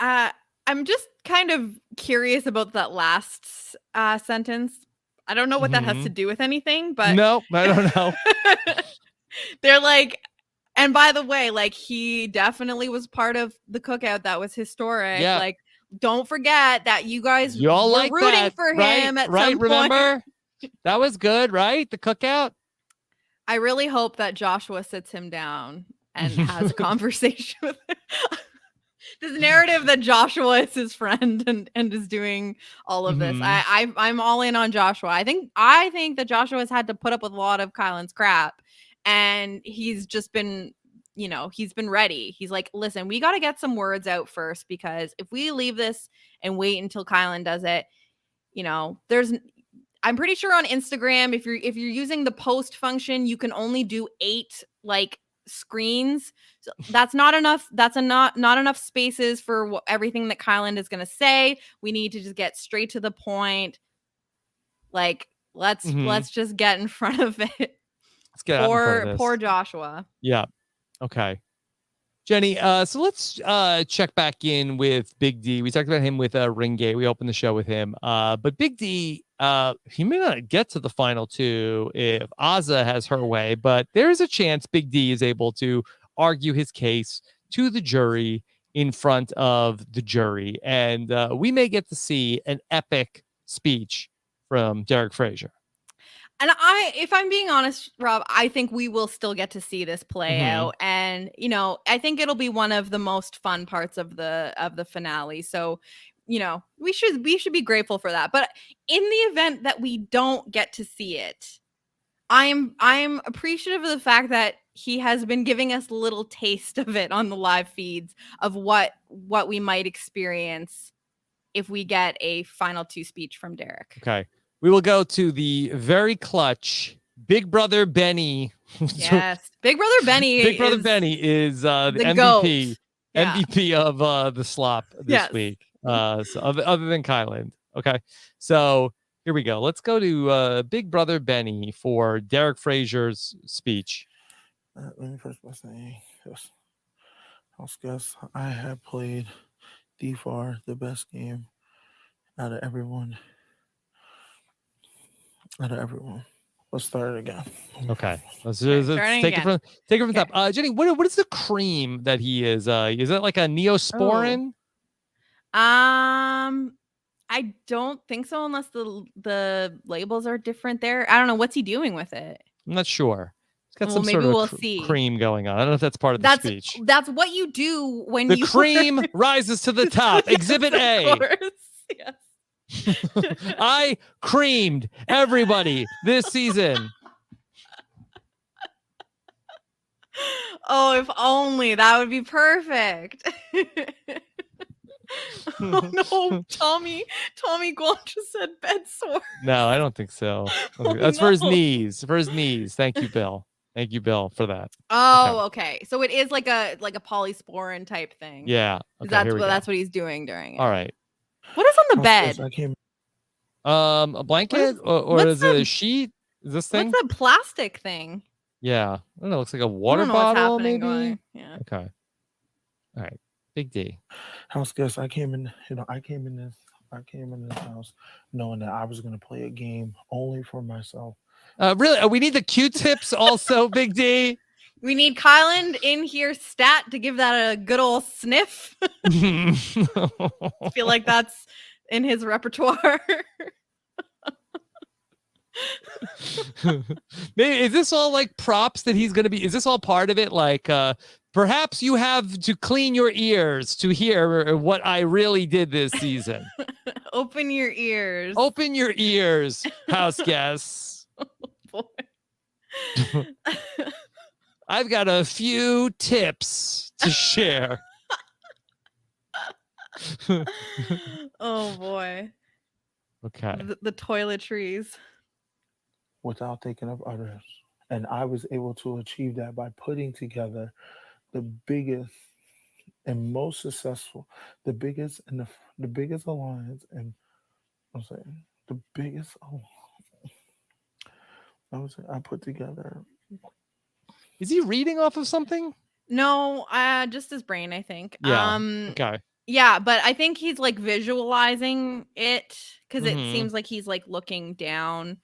I'm just kind of curious about that last sentence. I don't know what that has to do with anything, but no, I don't know. They're like, and by the way, like he definitely was part of the cookout that was historic. Yeah. Like, don't forget that you guys You all were like rooting that, for right? him at Right? some point. Remember? That was good, right? The cookout. I really hope that Joshua sits him down and has a conversation with him. This narrative that Joshua is his friend and is doing all of this. I'm all in on Joshua. I think that Joshua has had to put up with a lot of Kylan's crap, and he's just been, he's been ready. He's like, listen, we got to get some words out first, because if we leave this and wait until Kylan does it, I'm pretty sure on Instagram, if you're using the post function, you can only do 8 like screens. So that's not enough. That's not enough spaces for everything that Kyland is going to say. We need to just get straight to the point. Like, let's just get in front of it. Let's get out in front of this. Poor Joshua. Yeah. Okay. Jenny, so let's check back in with Big D. We talked about him with Ringgate. We opened the show with him. But Big D, he may not get to the final two if Azah has her way, but there is a chance Big D is able to argue his case to the jury in front of the jury. And we may get to see an epic speech from Derek Frazier. And if I'm being honest, Rob, I think we will still get to see this play out. And, I think it'll be one of the most fun parts of the finale. So, we should be grateful for that. But in the event that we don't get to see it, I'm appreciative of the fact that he has been giving us a little taste of it on the live feeds of what we might experience if we get a final two speech from Derek. Okay. We will go to the very clutch Big Brother Benny. Yes. Big Brother Benny is the MVP. GOAT. Yeah. MVP of the slop this week. So other than Kyland. Okay. So here we go. Let's go to Big Brother Benny for Derek Frazier's speech. Let me first say this. Guess I have played far the best game out of everyone. Let's start it again. Okay. Let's take it from the top. Jenny, what is the cream that he is? Is that like a Neosporin? I don't think so, unless the labels are different there. I don't know. What's he doing with it? I'm not sure. It's got some maybe sort of see. cream going on. I don't know if that's part of the speech. That's what you do when the cream rises to the top. Yes, Exhibit A. Of course. Yes. I creamed everybody this season. Oh, if only. That would be perfect. Oh no, Tommy Guam just said bed sore. No, I don't think so. That's for his knees. Thank you, Bill. Thank you, Bill, for that. Oh, okay. So it is like a polysporin type thing. Yeah. Okay, that's what he's doing during it. All right. What is on the bed? A blanket or is it a sheet? Is this thing? What's a plastic thing? Yeah. I don't know. It looks like a water bottle, maybe. Yeah. Okay. All right. Big D. House guest, I came in this house knowing that I was going to play a game only for myself. Really? We need the Q-tips also, Big D. We need Kyland in here stat to give that a good old sniff. I feel like that's in his repertoire. Maybe is this all like props that he's gonna be? Is this all part of it? Like perhaps you have to clean your ears to hear what I really did this season. Open your ears. Open your ears, house guests. Oh, boy. I've got a few tips to share. Oh boy. Okay. The toiletries. Without thinking of others. And I was able to achieve that by putting together the biggest and most successful, the biggest alliance, and I'm saying the biggest I put together. Is he reading off of something? No, just his brain, I think. Yeah. Okay. Yeah, but I think he's like visualizing it because it seems like he's like looking down.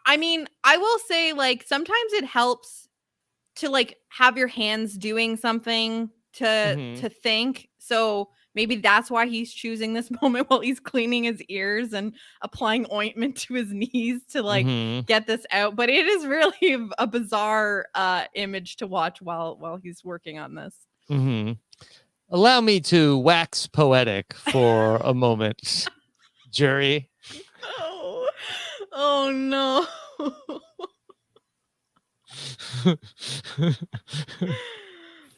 I mean, I will say like sometimes it helps to like have your hands doing something to think. So maybe that's why he's choosing this moment while he's cleaning his ears and applying ointment to his knees to like get this out. But it is really a bizarre image to watch while he's working on this. Allow me to wax poetic for a moment, jury. Oh no.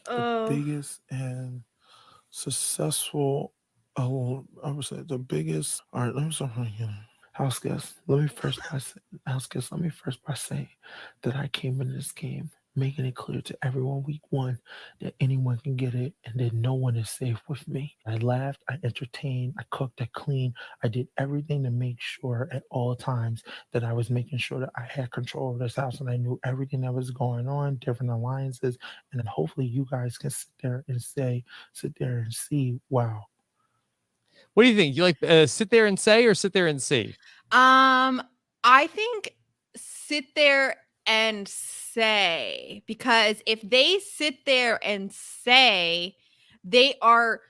The biggest and successful, I would say the biggest. All right, let me start from here. House guest, let me first by saying that I came in this game making it clear to everyone week 1 that anyone can get it and that no one is safe with me. I laughed, I entertained, I cooked, I cleaned. I did everything to make sure at all times that I was making sure that I had control of this house and I knew everything that was going on, different alliances, and then hopefully you guys can sit there and see, wow. What do you think? You like sit there and say or sit there and see? I think sit there and say, because if they sit there and say, they are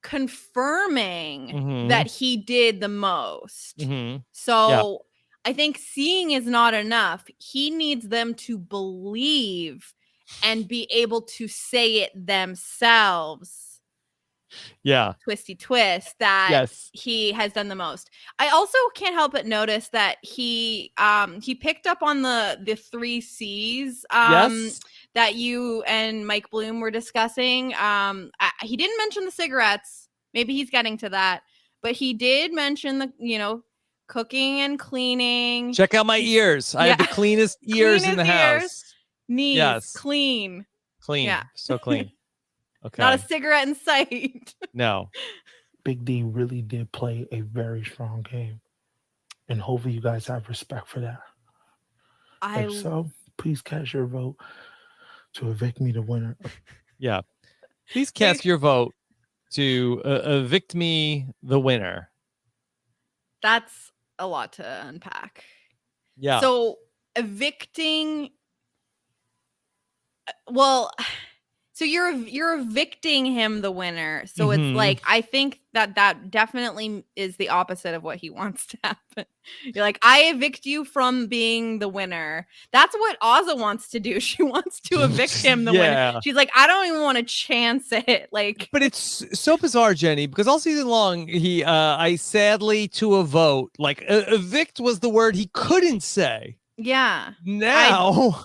confirming that he did the most. So I think seeing is not enough. He needs them to believe and be able to say it themselves. Yeah. Twisty twist that he has done the most. I also can't help but notice that he picked up on the 3 C's that you and Mike Bloom were discussing. He didn't mention the cigarettes. Maybe he's getting to that, but he did mention the cooking and cleaning. Check out my ears. I have the cleanest ears in the house. Knees clean. Yeah. So clean. Okay. Not a cigarette in sight. No. Big D really did play a very strong game. And hopefully you guys have respect for that. If so, please cast your vote to evict me the winner. Yeah. Please cast your vote to evict me the winner. That's a lot to unpack. Yeah. So evicting, well, so you're evicting him the winner. So it's like, I think that definitely is the opposite of what he wants to happen. You're like, I evict you from being the winner. That's what Ozza wants to do. She wants to evict him the winner. She's like, I don't even want to chance it. Like, but it's so bizarre, Jenny, because all season long I sadly to a vote, like evict was the word he couldn't say. Yeah. Now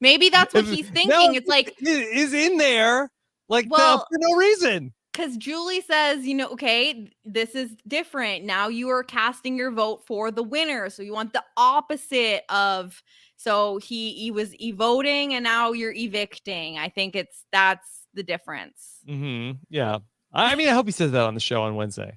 maybe that's what he's thinking. It's like is in there like for no reason. Because Julie says, okay, this is different. Now you are casting your vote for the winner. So you want the opposite of, so he was voting and now you're evicting. I think that's the difference. Yeah. I mean, I hope he says that on the show on Wednesday.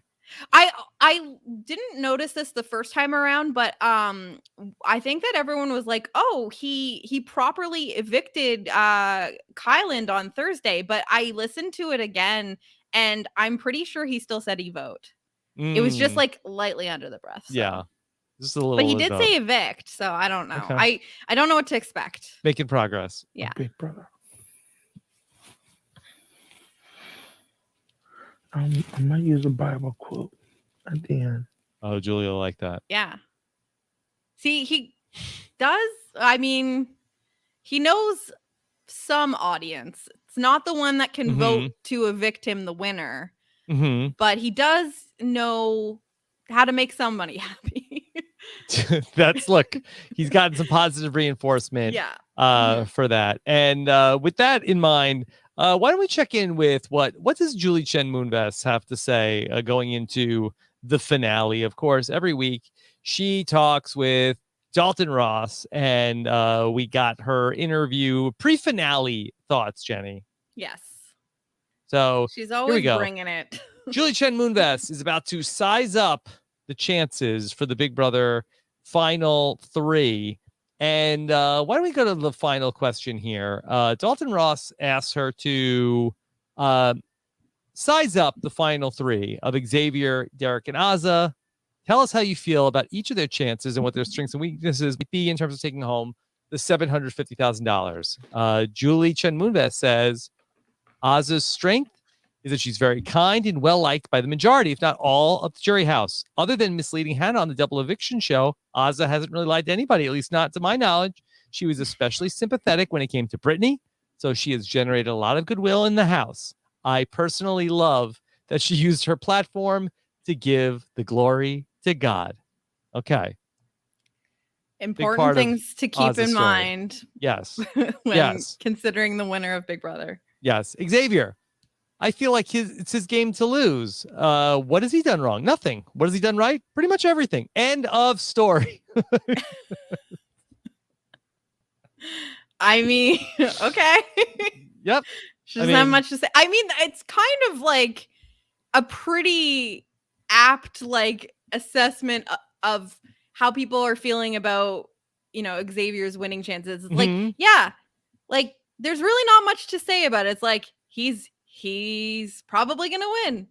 I didn't notice this the first time around, but I think that everyone was like, "Oh, he properly evicted Kyland on Thursday." But I listened to it again, and I'm pretty sure he still said evote. It was just like lightly under the breath. So. Yeah, just a little. But he did say evict, so I don't know. Okay. I don't know what to expect. Making progress. Yeah. Big brother. I might use a Bible quote at the end. Oh, Julia will like that. Yeah. See, he does. I mean, he knows some audience. It's not the one that can vote to evict him the winner, but he does know how to make somebody happy. Look, he's gotten some positive reinforcement for that. And with that in mind, why don't we check in with what does Julie Chen Moonves have to say going into the finale? Of course, every week she talks with Dalton Ross, and we got her interview pre-finale thoughts, Jenny. Yes. So she's always bringing it. Julie Chen Moonves is about to size up the chances for the Big Brother final 3. And why don't we go to the final question here? Dalton Ross asks her to size up the final 3 of Xavier, Derek, and Azza. Tell us how you feel about each of their chances and what their strengths and weaknesses might be in terms of taking home the $750,000. Julie Chen Moonves says Azza's strength is that she's very kind and well-liked by the majority, if not all, of the jury house. Other than misleading Hannah on the double eviction show, Azza hasn't really lied to anybody, at least not to my knowledge. She was especially sympathetic when it came to Brittany, so she has generated a lot of goodwill in the house. I personally love that she used her platform to give the glory to God. Okay. Important things to keep in mind. Yes. when considering the winner of Big Brother. Yes. Xavier. I feel like it's his game to lose. What has he done wrong? Nothing. What has he done right? Pretty much everything. End of story. I mean, okay. Yep. She doesn't have much to say. I mean, it's kind of like a pretty apt like assessment of how people are feeling about, Xavier's winning chances. It's like, yeah, like there's really not much to say about it. It's like he's probably gonna win.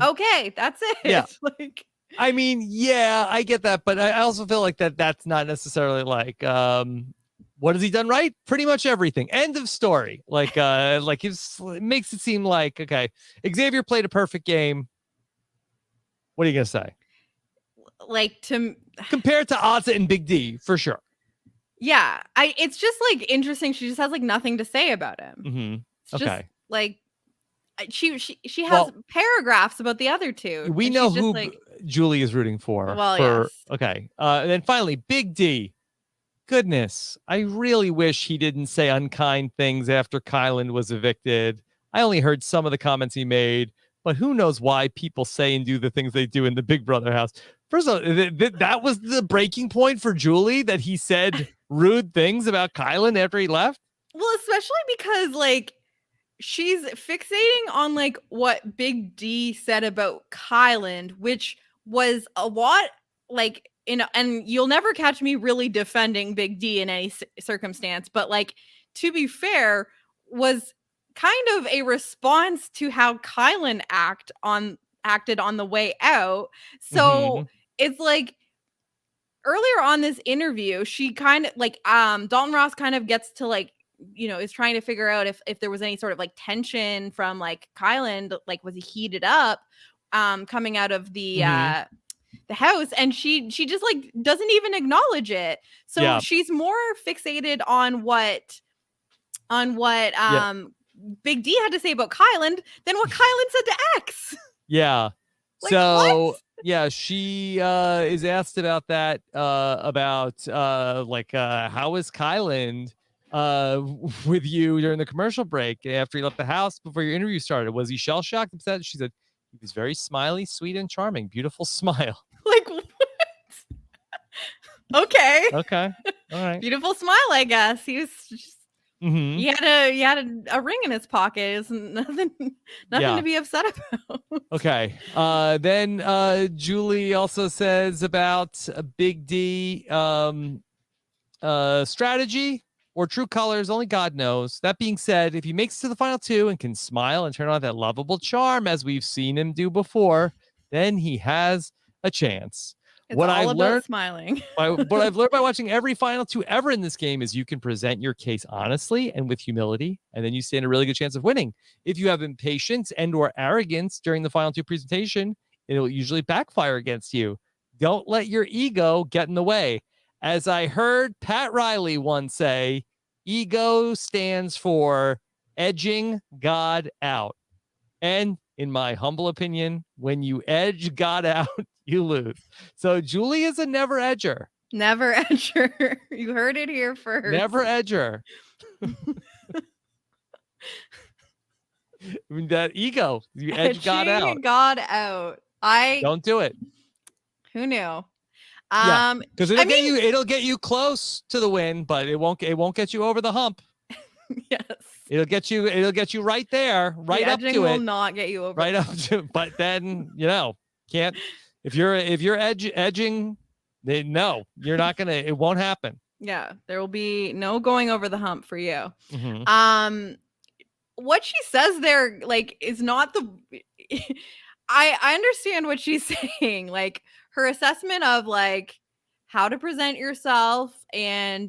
Okay, that's it. Yeah. Like, I mean, yeah, I get that, but I also feel like that's not necessarily like what has he done right? Pretty much everything. End of story. Like it makes it seem like, okay, Xavier played a perfect game. What are you gonna say? Like compared to Ozzy and Big D, for sure. Yeah, it's just like interesting. She just has like nothing to say about him. It's Okay. just like she has paragraphs about the other two. We and know she's just who like, Julie is rooting for. Well, yes. Okay. And then finally, Big D. Goodness, I really wish he didn't say unkind things after Kyland was evicted. I only heard some of the comments he made, but who knows why people say and do the things they do in the Big Brother house. First of all, that was the breaking point for Julie, that he said rude things about Kyland after he left. Well, especially because like she's fixating on like what Big D said about Kyland, which was a lot like, and you'll never catch me really defending Big D in any circumstance, but like, to be fair, was kind of a response to how Kyland acted on the way out. So it's like, earlier on this interview, she kind of like Dalton Ross kind of gets to like, is trying to figure out if there was any sort of like tension from like Kyland, like was he heated up coming out of the house, and she just like doesn't even acknowledge it. So she's more fixated on what Big D had to say about Kyland than what Kyland said to X. Yeah. Like, so what? yeah, she is asked about that, about how is Kyland with you during the commercial break after he left the house before your interview started? Was he shell shocked, upset? She said he was very smiley, sweet, and charming. Beautiful smile. Like, what? Okay. Okay. All right. Beautiful smile, I guess. He was just, he had a ring in his pocket. It's nothing to be upset about. Okay. Then Julie also says about Big D strategy or true colors, only God knows. That being said, if he makes it to the final two and can smile and turn on that lovable charm as we've seen him do before, then he has a chance. It's all about smiling. What I've learned by watching every final two ever in this game is you can present your case honestly and with humility, and then you stand a really good chance of winning. If you have impatience and or arrogance during the final two presentation, it'll usually backfire against you. Don't let your ego get in the way. As I heard Pat Riley once say, ego stands for edging God out. And in my humble opinion, when you edge God out, you lose. So Julie is a never edger. Never edger. You heard it here first. Never edger. That ego. You edge God out. God out. Don't do it. Who knew? Because it'll get you close to the win, but it won't get you over the hump. Yes. It'll get you right there, right up to it. Will not get you over. Right up to, but then can't. If you're edging, no, you're not gonna. It won't happen. Yeah, there will be no going over the hump for you. What she says there, like, is not the. I understand what she's saying. Like, her assessment of like how to present yourself and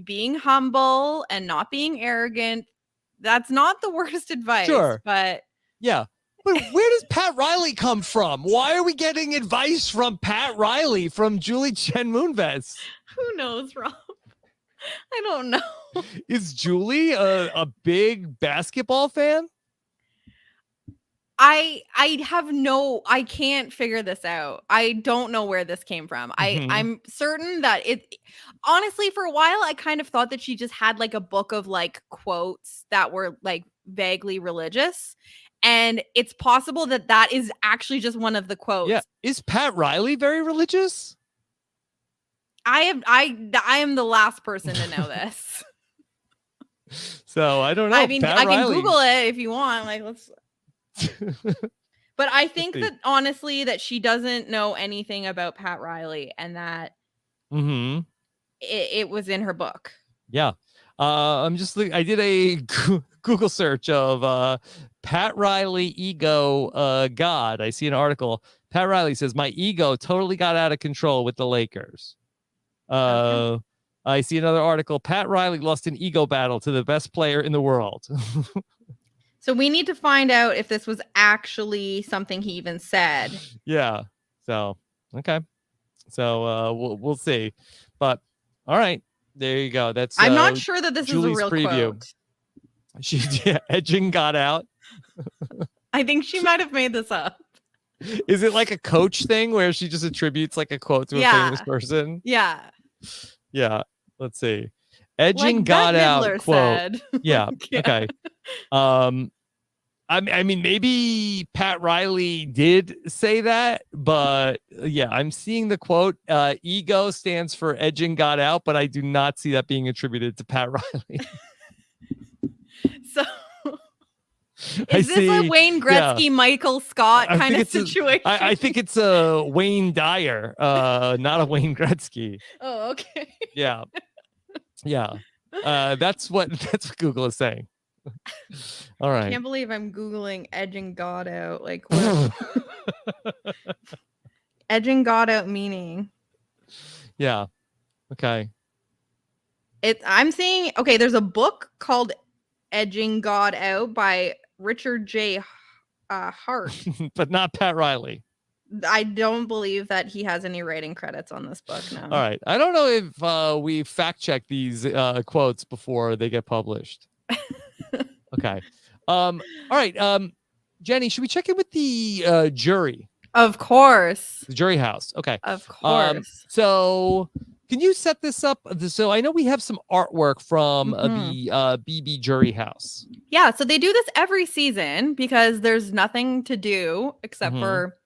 being humble and not being arrogant. That's not the worst advice. Sure, but yeah. But where does Pat Riley come from? Why are we getting advice from Pat Riley from Julie Chen Moonves? Who knows, Rob? I don't know. Is Julie a big basketball fan? I can't figure this out. I don't know where this came from. I'm certain that honestly, for a while, I kind of thought that she just had like a book of like quotes that were like vaguely religious. And it's possible that is actually just one of the quotes. Yeah. Is Pat Riley very religious? I am the last person to know this. So I don't know. I mean, Pat I can Riley. Google it if you want. Like, let's. But I think that honestly, that she doesn't know anything about Pat Riley, and that it was in her book. Yeah. I'm just I did a Google search of Pat Riley ego God. I see an article. Pat Riley says my ego totally got out of control with the Lakers. Okay. I see another article. Pat Riley lost an ego battle to the best player in the world. So we need to find out if this was actually something he even said. Yeah. So okay. So we'll see. But all right. There you go. That's I'm not sure that this Julie's is a real preview. quote. She Edging got out. I think she might have made this up. Is it like a coach thing where she just attributes like a quote to a famous person? Yeah. Yeah. Let's see. Edging Like got Bette out Midler quote. said. Yeah. Yeah. Okay. I mean, maybe Pat Riley did say that, but yeah, I'm seeing the quote. Ego stands for edging got out, but I do not see that being attributed to Pat Riley. So is this a Wayne Gretzky, Michael Scott kind of situation? I think it's a Wayne Dyer, not a Wayne Gretzky. Oh, okay. Yeah. Yeah. That's what Google is saying. All I right. can't believe I'm Googling edging God out. Like what? Edging God out meaning. Yeah. Okay. I'm seeing there's a book called Edging God Out by Richard J. Hart. But not Pat Riley. I don't believe that he has any writing credits on this book now. All right. I don't know if we fact check these quotes before they get published. Okay. All right. Jenny, should we check in with the jury? Of course. The jury house. Okay. Of course. So can you set this up? So I know we have some artwork from the BB jury house. Yeah. So they do this every season because there's nothing to do except for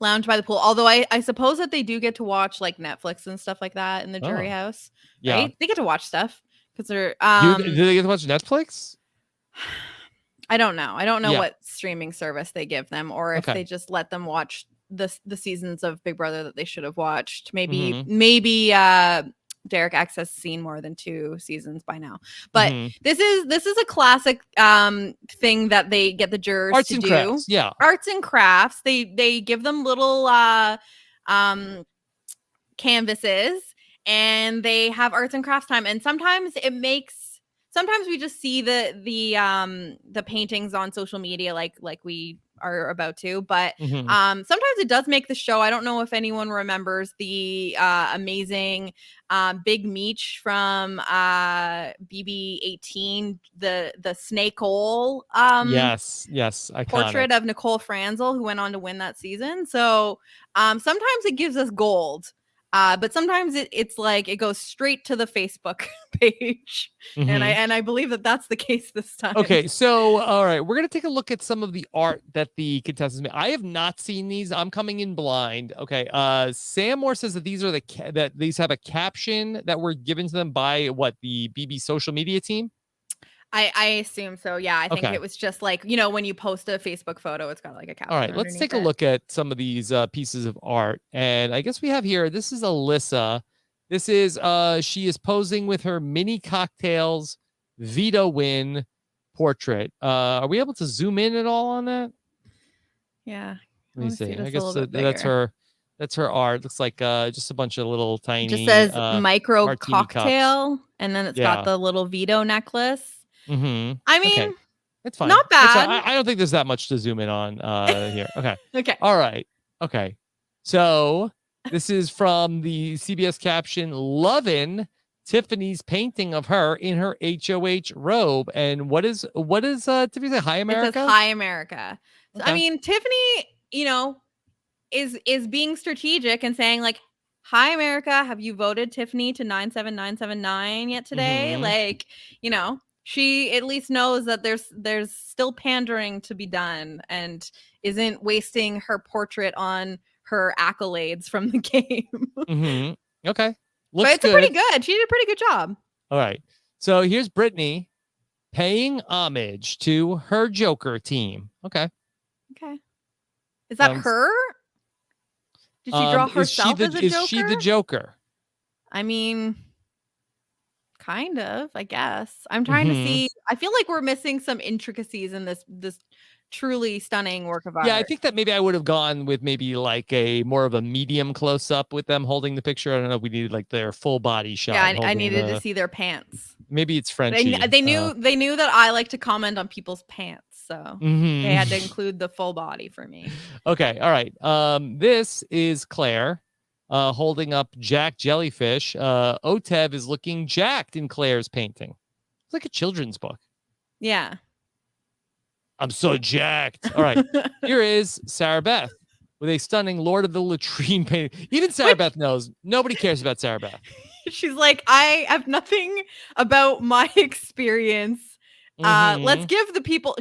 lounge by the pool. Although I suppose that they do get to watch like Netflix and stuff like that in the jury house. Yeah. Right? They get to watch stuff because they're do they get to watch Netflix? I don't know. I don't know what streaming service they give them, or if they just let them watch the seasons of Big Brother that they should have watched. Maybe Derek X has seen more than 2 seasons by now. But this is a classic thing that they get the jurors Arts to and do. crafts, yeah. Arts and crafts. They give them little canvases, and they have arts and crafts time. And sometimes we just see the paintings on social media like we are about to, but sometimes it does make the show. I don't know if anyone remembers the amazing Big Meech from BB23, the snake hole yes, iconic. portrait of Nicole Franzel, who went on to win that season. So sometimes it gives us gold. But sometimes it's like it goes straight to the Facebook page, and I believe that that's the case this time. Okay, so all right, we're gonna take a look at some of the art that the contestants made. I have not seen these. I'm coming in blind. Okay, Sam Moore says that these are that these have a caption that were given to them by the BB social media team. I assume so. Yeah, I think it was just like, when you post a Facebook photo, it's got like a caption. All right, let's take a look at some of these pieces of art. And I guess we have here, this is Alyssa. This is, she is posing with her mini cocktails veto win portrait. Are we able to zoom in at all on that? Yeah. Let me see. I guess that's her art. Looks like just a bunch of little tiny. It just says micro cocktail, cups. And then it's got the little veto necklace. I mean, it's fine. Not bad. I don't think there's that much to zoom in on here. Okay. Okay. All right. Okay. So this is from the CBS caption, lovin' Tiffany's painting of her in her HOH robe. And what is Tiffany say? Hi, America? It says Hi, America. Okay. I mean, Tiffany, is being strategic and saying like, hi, America, have you voted Tiffany to 97979 yet today? Like, she at least knows that there's still pandering to be done and isn't wasting her portrait on her accolades from the game. Okay. But it's pretty good. She did a pretty good job. All right. So here's Brittany paying homage to her Joker team. Okay. Okay. Is that Sounds- her? Did she draw herself as a Joker? Is she the Joker? I mean, kind of, I guess. I'm trying to Mhm. see. I feel like we're missing some intricacies in this truly stunning work of art. Yeah, I think that maybe I would have gone with maybe like a more of a medium close up with them holding the picture. I don't know if we needed like their full body shot. Yeah, I holding needed to the- see their pants. Maybe it's Frenchie. They knew that I like to comment on people's pants, so Mhm. they had to include the full body for me. Okay, all right. This is Claire holding up Jack Jellyfish. Otev is looking jacked in Claire's painting. It's like a children's book. Yeah. I'm so jacked. All right. Here is Sarah Beth with a stunning Lord of the Latrine painting. Even Sarah Beth knows nobody cares about Sarah Beth. She's like, I have nothing about my experience. Let's Mhm. give the people.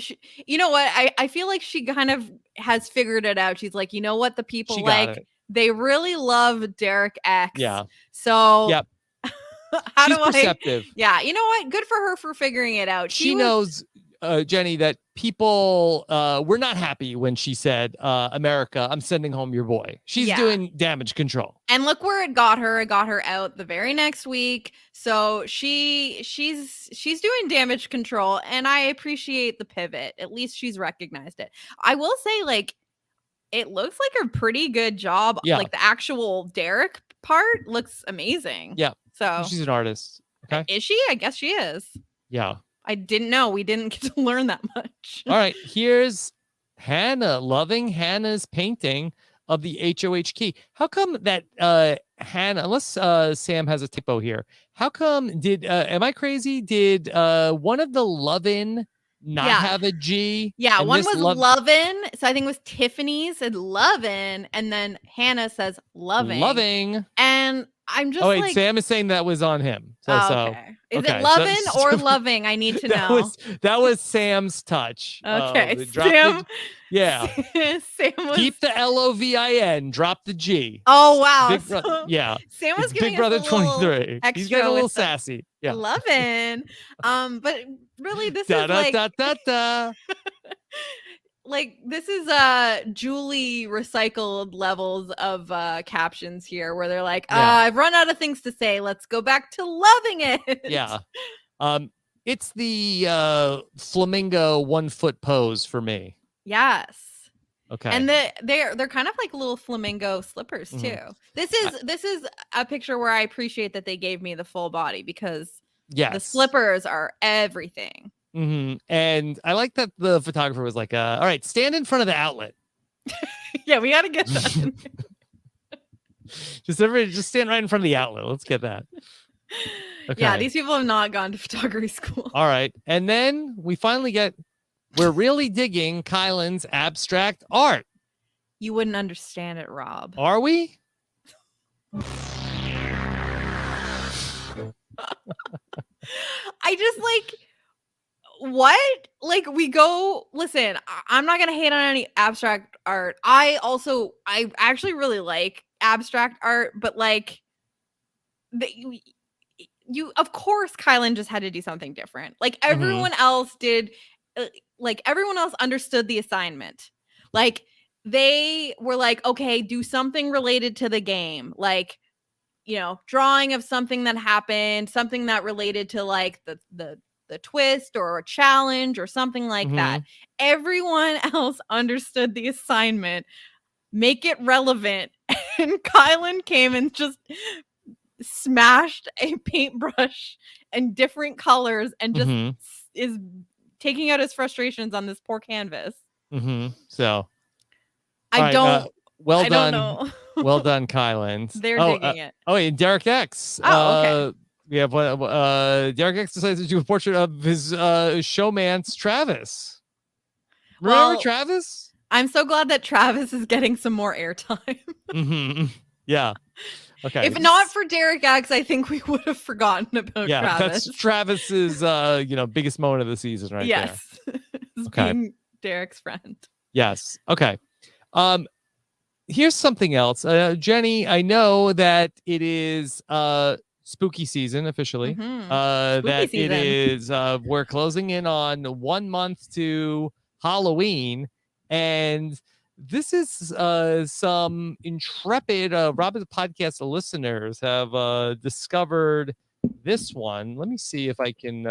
You know what? I feel like she kind of has figured it out. She's like, you know what? The people She got like. it. They really love Derek X. Yeah. So Yep. how She's do I? perceptive. Yeah. You know what? Good for her for figuring it out. She was- knows, Jenny, that people were not happy when she said, America, I'm sending home your boy. She's Yeah. doing damage control. And look where it got her. It got her out the very next week. So she's doing damage control, and I appreciate the pivot. At least she's recognized it. I will say, like, it looks like a pretty good job. Yeah. Like the actual Derek part looks amazing. Yeah. So She's an artist. Okay. is she? I guess she is. Yeah. I didn't know. We didn't get to learn that much. All right. Here's Hannah, loving Hannah's painting of the HOH key. How come that Hannah, unless Sam has a typo here, how come am I crazy? Did one of the Lovin' not Yeah. have a G? Yeah, And one this was Lov- Lovin'. So I think it was Tiffany said Lovin', and then Hannah says Loving. Loving. And I'm just Oh wait, like, Sam is saying that was on him. So, okay. Is okay, it so- Lovin' so- or Loving? I need to know. that was Sam's touch. Okay, They dropped Sam. yeah. Sam was. Keep the LOVIN, drop the G. Oh wow. Big Bro- So yeah. Sam was It's giving Big Brother us a little 23. He's extra getting a little with the sassy. Yeah. Lovin'. But really, this Da is da like. da da da. Like this is Julie recycled levels of captions here where they're like, Yeah. I've run out of things to say, let's go back to loving it. Yeah. It's the flamingo 1 foot pose for me. Yes. Okay. And they're kind of like little flamingo slippers too. Mhm. This is a picture where I appreciate that they gave me the full body because yes. the slippers are everything. And I like that the photographer was like, all right, stand in front of the outlet. Yeah, we got to get that. in Everybody just stand right in front of the outlet. Let's get that. Okay. Yeah, these people have not gone to photography school. All right. And then we finally we're really digging Kylan's abstract art. You wouldn't understand it, Rob. Are we? I just like what? Like we go listen, I'm not gonna hate on any abstract art. I actually really like abstract art, but like you of course Kylan just had to do something different. Like everyone else did like everyone else understood the assignment. Like they were like, okay, do something related to the game. Like, you know, drawing of something that happened, something that related to like the twist or a challenge or something like that. Everyone else understood the assignment, make it relevant. And Kylan came and just smashed a paintbrush in different colors and just is taking out his frustrations on this poor canvas. So I don't well I done. don't know. Well done, Kylan. They're digging it. Oh, and Derek X. Oh, okay. We have Derek X decides to do a portrait of his showman's Travis. Remember Well, Travis? I'm so glad that Travis is getting some more airtime. Yeah. Okay. If not for Derek X, I think we would have forgotten about yeah, Travis. that's Travis's biggest moment of the season right yes. Okay. Being Derek's friend. Yes. Okay. Here's something else. Jenny, I know that it is spooky season officially. Mhm. That Spooky it season. is we're closing in on 1 month to Halloween, and this is some intrepid Robin podcast listeners have discovered this one. Let me see if I can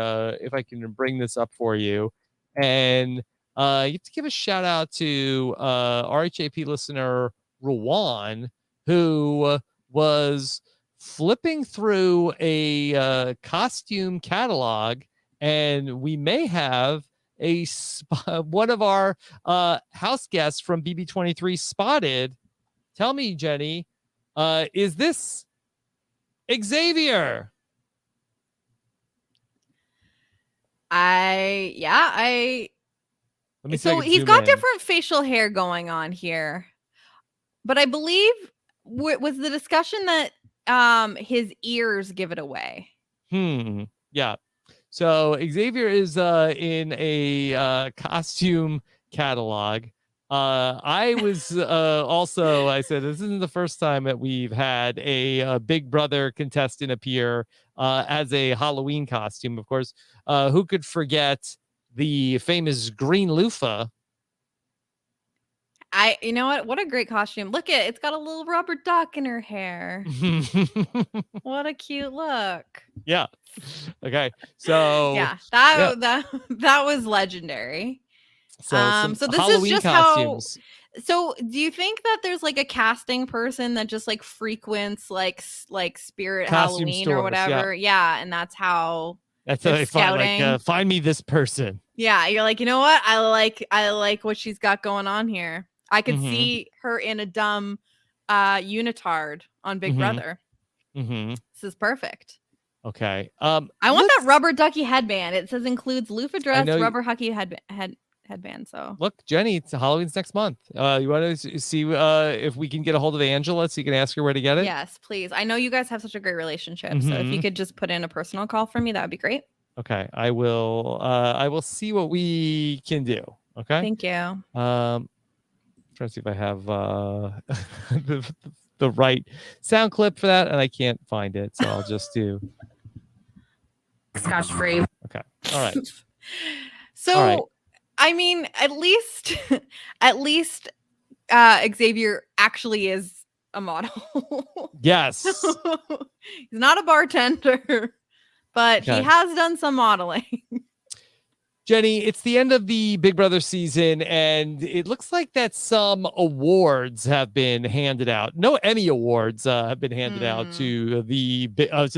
bring this up for you. And you have to give a shout out to RHAP listener Rowan, who was flipping through a costume catalog, and we may have one of our house guests from BB23 spotted. Tell me, Jenny, is this Xavier? I Let me see if I so can he's zoom got in. different facial hair going on here, but I believe was the discussion that his ears give it away. Yeah. So Xavier is in a costume catalog. I was also, I said, this isn't the first time that we've had a Big Brother contestant appear as a Halloween costume. Of course, who could forget the famous green loofah? You know what a great costume. Look at it's got a little rubber duck in her hair. What a cute look. Yeah. Okay. So Yeah, that was legendary. So So this Halloween is just costumes. So do you think that there's like a casting person that just like frequents like Spirit Costume Halloween stores, or whatever? Yeah, and that's how That's how they're they find scouting. find me this person. Yeah, you're like, you know what? I like what she's got going on here. I could see her in a dumb unitard on Big Brother. This is perfect. Okay. I want that rubber ducky headband. It says includes loofah dress, rubber hockey headband. So look, Jenny, it's Halloween's next month. You want to see if we can get a hold of Angela so you can ask her where to get it? yes, please. I know you guys have such a great relationship. So if you could just put in a personal call for me, that would be great. Okay, I will see what we can do. Okay. Thank you. Trying to see if I have the right sound clip for that, and I can't find it, so I'll just do Scotch free. Okay. All right. So All right. I mean, at least Xavier actually is a model. Yes. He's not a bartender, but Okay. he has done some modeling. Jenny, it's the end of the Big Brother season, and it looks like that some awards have been handed out. No Emmy awards have been handed out to the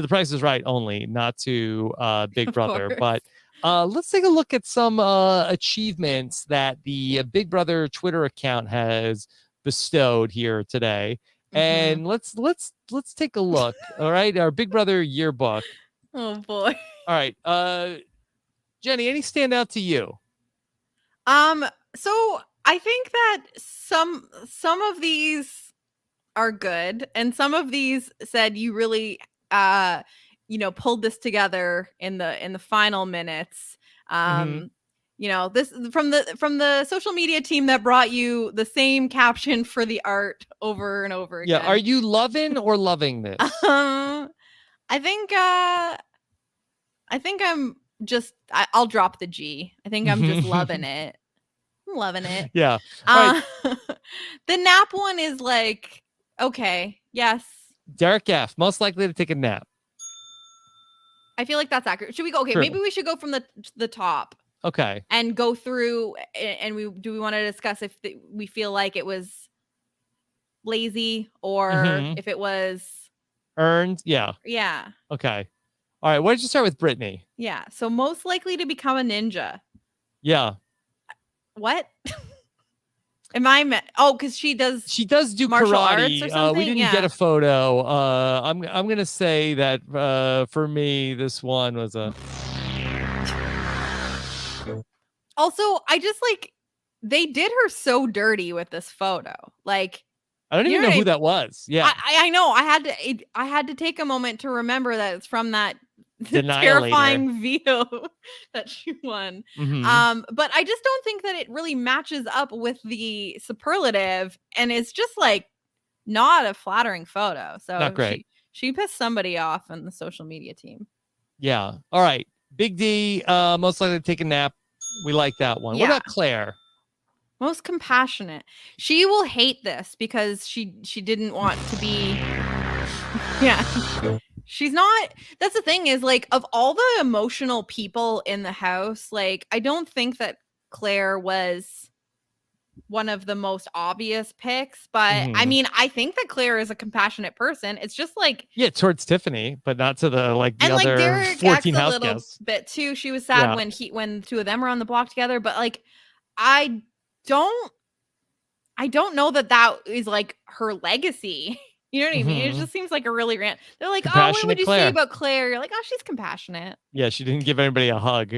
Price is Right only, not to Big Brother. But let's take a look at some achievements that the Big Brother Twitter account has bestowed here today, and let's take a look. All right, our Big Brother yearbook. Oh boy. All right. Jenny, any stand out to you? So I think that some of these are good, and some of these said you really pulled this together in the final minutes. This from the social media team that brought you the same caption for the art over and over again. Yeah, are you loving or loving this? I think I'm just I'll drop the G. I think I'm just loving it. I'm loving it. Yeah. Right. The nap one is like, okay, yes. Derek F, most likely to take a nap. I feel like that's accurate. Should we go? Okay, True. maybe we should go from the top. Okay. And go through, and we want to discuss if we feel like it was lazy or if it was earned. Yeah. Yeah. Okay. All right. Why don't you start with Brittany? Yeah. So most likely to become a ninja. Yeah. What? Because she does do martial karate. arts or something. We didn't get a photo. I'm gonna say that for me, this one was a. Also, I just they did her so dirty with this photo. Like, I don't even know who that was. Yeah. I know. I had to take a moment to remember that it's from that Annihilator. terrifying veto that she won. But I just don't think that it really matches up with the superlative, and it's just not a flattering photo. So not great. She pissed somebody off on the social media team. Yeah. All right. Big D, most likely to take a nap. We like that one. What Yeah. about Claire? Most compassionate. She will hate this because she didn't want to be. Yeah. She's not. That's the thing is, like, of all the emotional people in the house, like, I don't think that Claire was one of the most obvious picks, but I Mhm. mean, I think that Claire is a compassionate person. It's just like, Yeah, towards Tiffany, but not to the like the and like other Derek 14 acts a house little guests. bit too. She was sad Yeah. when the two of them were on the block together, but like, I don't know that is like her legacy. You know what I mean? It Mhm. just seems like a really rant. They're like, oh, what Compassionate would you say Claire. about Claire? You're like, oh, she's compassionate. Yeah, she didn't give anybody a hug,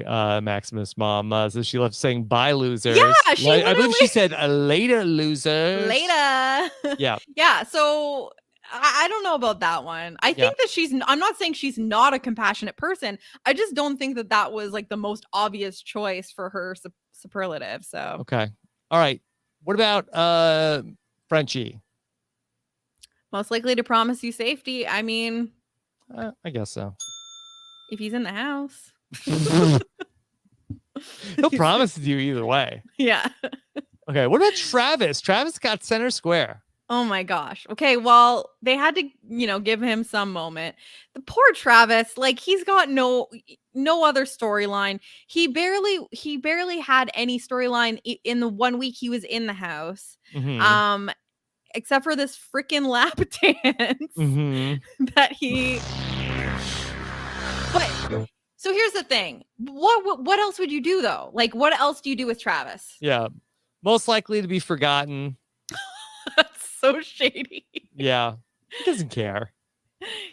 Maximus' mom. So she left saying bye, losers. Yeah, she I believe she literally- said later, losers. Later. Yeah. Yeah. So I don't know about that one. I think that I'm not saying she's not a compassionate person. I just don't think that was like the most obvious choice for her superlative. So Okay. All right. What about Frenchie? most likely to promise you safety. I mean, I guess so. if he's in the house. He'll promise to you either way. Yeah. Okay. What about Travis? Travis got center square. Oh my gosh. Okay, well, they had to, give him some moment. The poor Travis, like he's got no other storyline. He barely had any storyline in the 1 week he was in the house. Mhm. Except for this freaking lap dance Mhm. that he But so here's the thing. What else would you do though? Like what else do you do with Travis? Yeah. Most likely to be forgotten. That's so shady. Yeah. He doesn't care.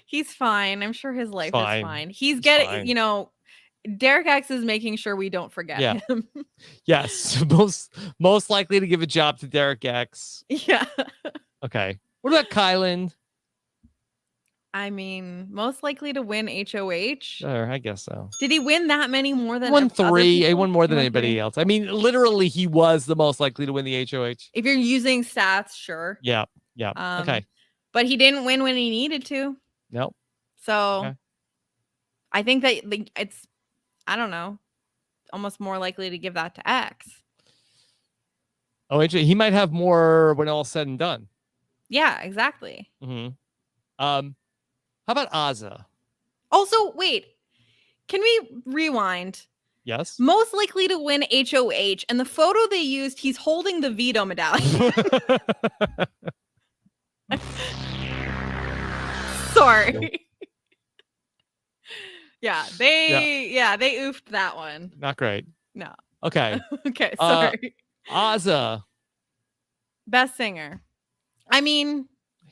He's fine. I'm sure his life Fine. is fine. He's It's getting, fine. Derek X is making sure we don't forget Yeah. him. Yes. Most likely to give a job to Derek X. Yeah. Okay. What about Kylan? I mean, most likely to win HOH. Sure, I guess so. Did he win that many more than Won other 3. He people? won more than He won anybody 3. else. I mean, literally, he was the most likely to win the HOH. If you're using stats, sure. Yeah. Yeah. Okay. But he didn't win when he needed to. Nope. So Okay. I think that it's, I don't know, almost more likely to give that to X. Oh, he might have more when all's said and done. Yeah, exactly. Mm-hmm. How about Azza? Also, wait, can we rewind? Yes. Most likely to win HOH, and the photo they used, he's holding the veto medallion. Sorry. They oofed that one. Not great. No. Okay. Okay, sorry. Azza. Best singer. I mean,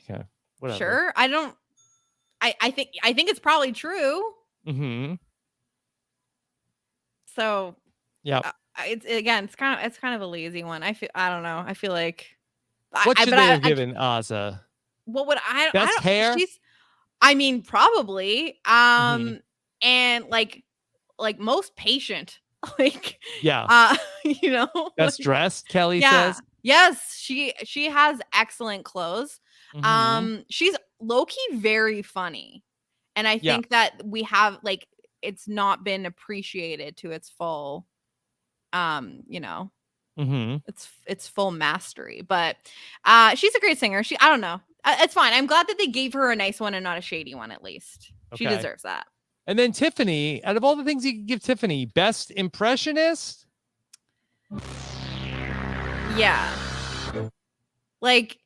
Okay. Whatever. sure. I think it's probably true. Mm-hmm. So Yeah. it's kind of a lazy one. I don't know. I feel like What should they have given Azza? What would I Best don't, hair? I mean, probably. Mhm. And like most patient. Like Yeah. Best like, dressed, Kelly yeah. says. Yes, she has excellent clothes. Mhm. She's low-key very funny. And I think that we have like it's not been appreciated to its full Mm-hmm. its full mastery. But she's a great singer. I don't know. It's fine. I'm glad that they gave her a nice one and not a shady one at least. She Okay. deserves that. And then Tiffany, out of all the things you could give Tiffany, best impressionist? Yeah. Like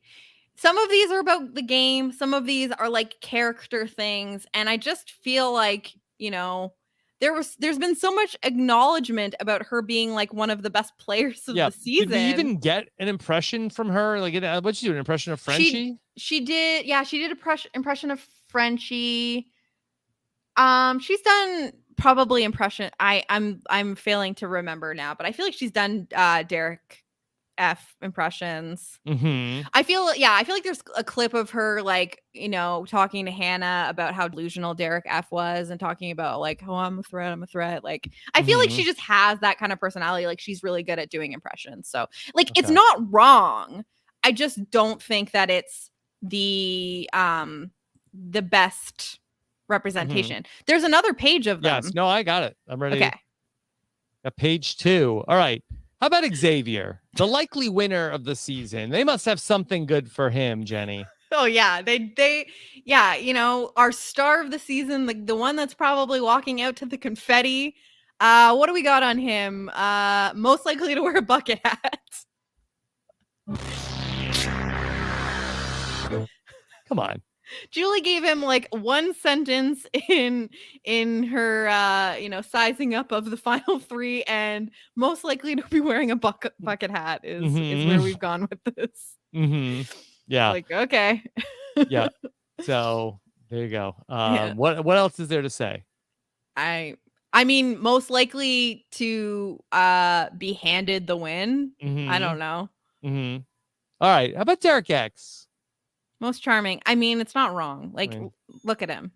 some of these are about the game, some of these are like character things, and I just feel like, there's been so much acknowledgement about her being like one of the best players of the season. Did we even get an impression from her? Like, what'd she do? An impression of Frenchie? She did. Yeah, she did a impression of Frenchie. She's done probably impression. I'm failing to remember now, but I feel like she's done Derek F impressions. Mm-hmm. I feel like there's a clip of her like, talking to Hannah about how delusional Derek F was and talking about like, oh, I'm a threat. Like, I feel like she just has that kind of personality. Like she's really good at doing impressions. So like, it's not wrong. I just don't think that it's the the best representation. There's another page of them. Yes. No, I got it. I'm ready. Okay. Got page 2. All right. How about Xavier, the likely winner of the season? They must have something good for him, Jenny. Oh yeah, yeah, you know, our star of the season, the one that's probably walking out to the confetti. What do we got on him? Most likely to wear a bucket hat. Come on. Julie gave him like one sentence in her sizing up of the final 3, and most likely to be wearing a bucket hat is where we've gone with this. Yeah. Like, okay. Yeah. So there you go. Yeah. What else is there to say? I mean, most likely to be handed the win. I don't know. All right. How about Derek X? Most charming. I mean, it's not wrong. Like, look at him.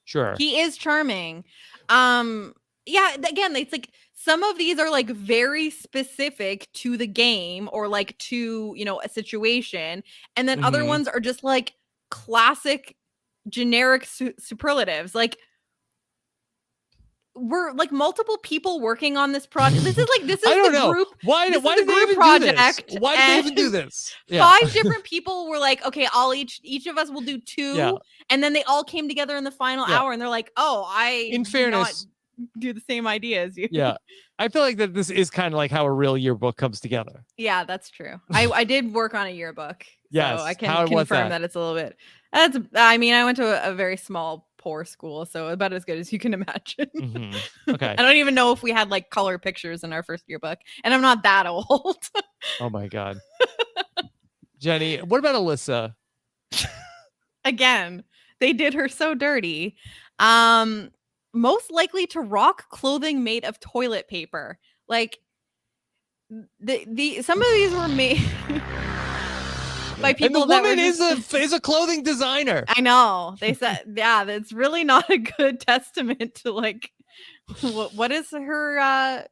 Sure. He is charming. Yeah, again, it's like some of these are like very specific to the game or like to, you know, a situation. And then other ones are just like classic generic superlatives. Like, we're like multiple people working on this project. This is I don't know. Group. Why did they even project, do this? Why did they even do this? Yeah. 5 different people were like, okay, each of us will do 2. And then they all came together in the final hour and they're like, oh, in fairness, do the same idea as you. Yeah. I feel like that this is kind of like how a real yearbook comes together. Yeah, that's true. I did work on a yearbook. Yes. So I can confirm that it's a little bit. I mean, I went to a very small, poor school, so about as good as you can imagine. Okay. I don't even know if we had like color pictures in our first yearbook, and I'm not that old. Oh my God. Jenny, what about Alyssa? Again, they did her so dirty. Most likely to rock clothing made of toilet paper. Like the some of these were made by people. And the woman is a clothing designer. I know. They said, yeah, that's really not a good testament to like what is her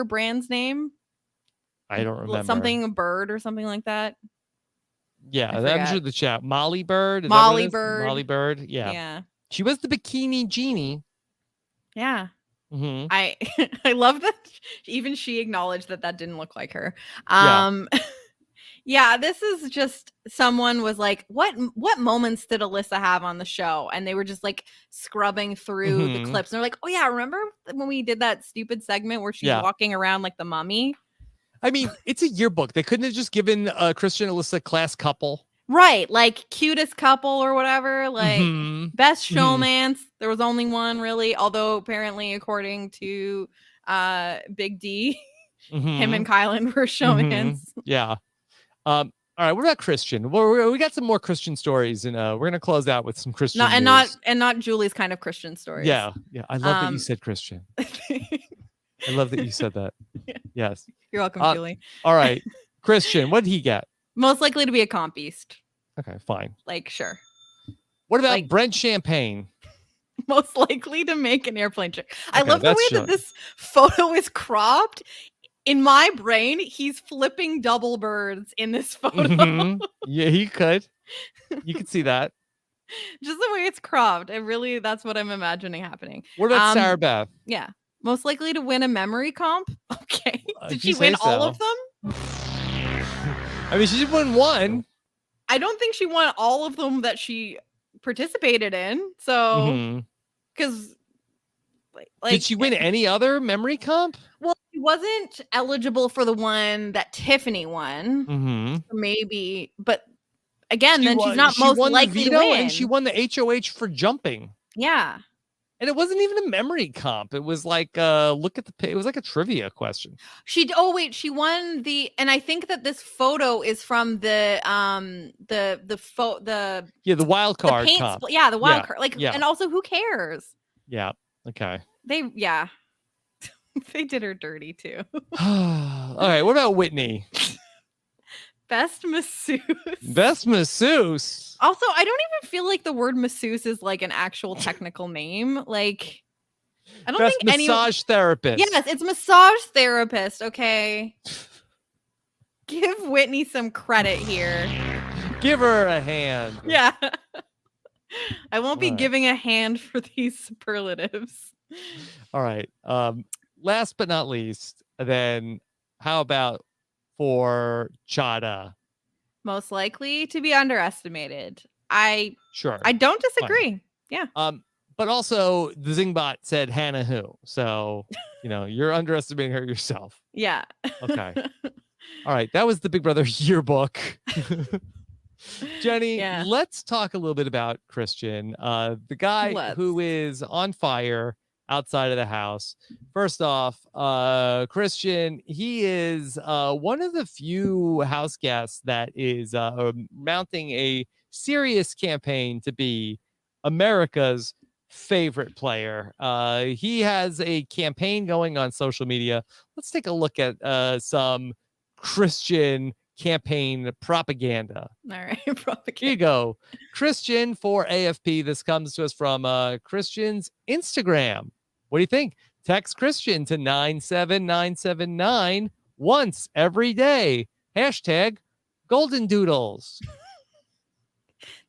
brand's name? I don't remember. Something bird or something like that. Yeah, I'm sure the chat. Molly Bird. Molly Bird. Molly Bird. Yeah. Yeah. She was the bikini genie. Yeah. I love that even she acknowledged that didn't look like her. Yeah, this is just someone was like, what moments did Alyssa have on the show? And they were just like scrubbing through the clips. And they're like, oh yeah, remember when we did that stupid segment where she's walking around like the mummy? I mean, it's a yearbook. They couldn't have just given Christian and Alyssa class couple. Right, like cutest couple or whatever, like best showmance. There was only one really, although apparently according to Big D, him and Kylan were showmans. Yeah. All right, what about Christian? Well, we got some more Christian stories, and we're gonna close out with some Christian news. not Julie's kind of Christian stories. Yeah. I love that you said Christian. I love that you said that. Yes. You're welcome, Julie. All right, Christian, what did he get? Most likely to be a comp beast. Okay, fine. Like, sure. What about Brent Champagne? Most likely to make an airplane trick. I love the way that this photo is cropped. In my brain, he's flipping double birds in this photo. Yeah, he could. You could see that. Just the way it's cropped. That's what I'm imagining happening. What about Sarah Beth? Yeah. Most likely to win a memory comp. Okay. Did she win all of them? I mean, she did win one. I don't think she won all of them that she participated in. So, because did she win any other memory comp? Well, she wasn't eligible for the one that Tiffany won. Maybe, but again, she's not most likely to win. And she won the HOH for jumping. Yeah. And it wasn't even a memory comp. It was like, look at it was like a trivia question. She won and I think that this photo is from the wild card comp. The wild card. And also who cares? Yeah. Okay. They did her dirty too. All right. What about Whitney? Best masseuse. Best masseuse. Also, I don't even feel like the word masseuse is like an actual technical name. Like, I don't think massage therapist. Yes, it's massage therapist. Okay. Give Whitney some credit here. Give her a hand. Yeah. I won't be All right. giving a hand for these superlatives. All right. Last but not least, then how about for Chada? Most likely to be underestimated. I Sure. don't Fine. disagree. Yeah. But also the Zingbot said Hannah Who. So, you're underestimating her yourself. Yeah. Okay. All right. That was the Big Brother yearbook. Jenny, Yeah. let's talk a little bit about Christian, the guy who is on fire outside of the house. First off, Christian, he is one of the few house guests that is mounting a serious campaign to be America's favorite player. He has a campaign going on social media. Let's take a look at some Christian campaign propaganda. All right. Propaganda. Here you go. Christian for AFP. This comes to us from Christian's Instagram. What do you think? Text Christian to 97979 once every day. Hashtag Golden Doodles.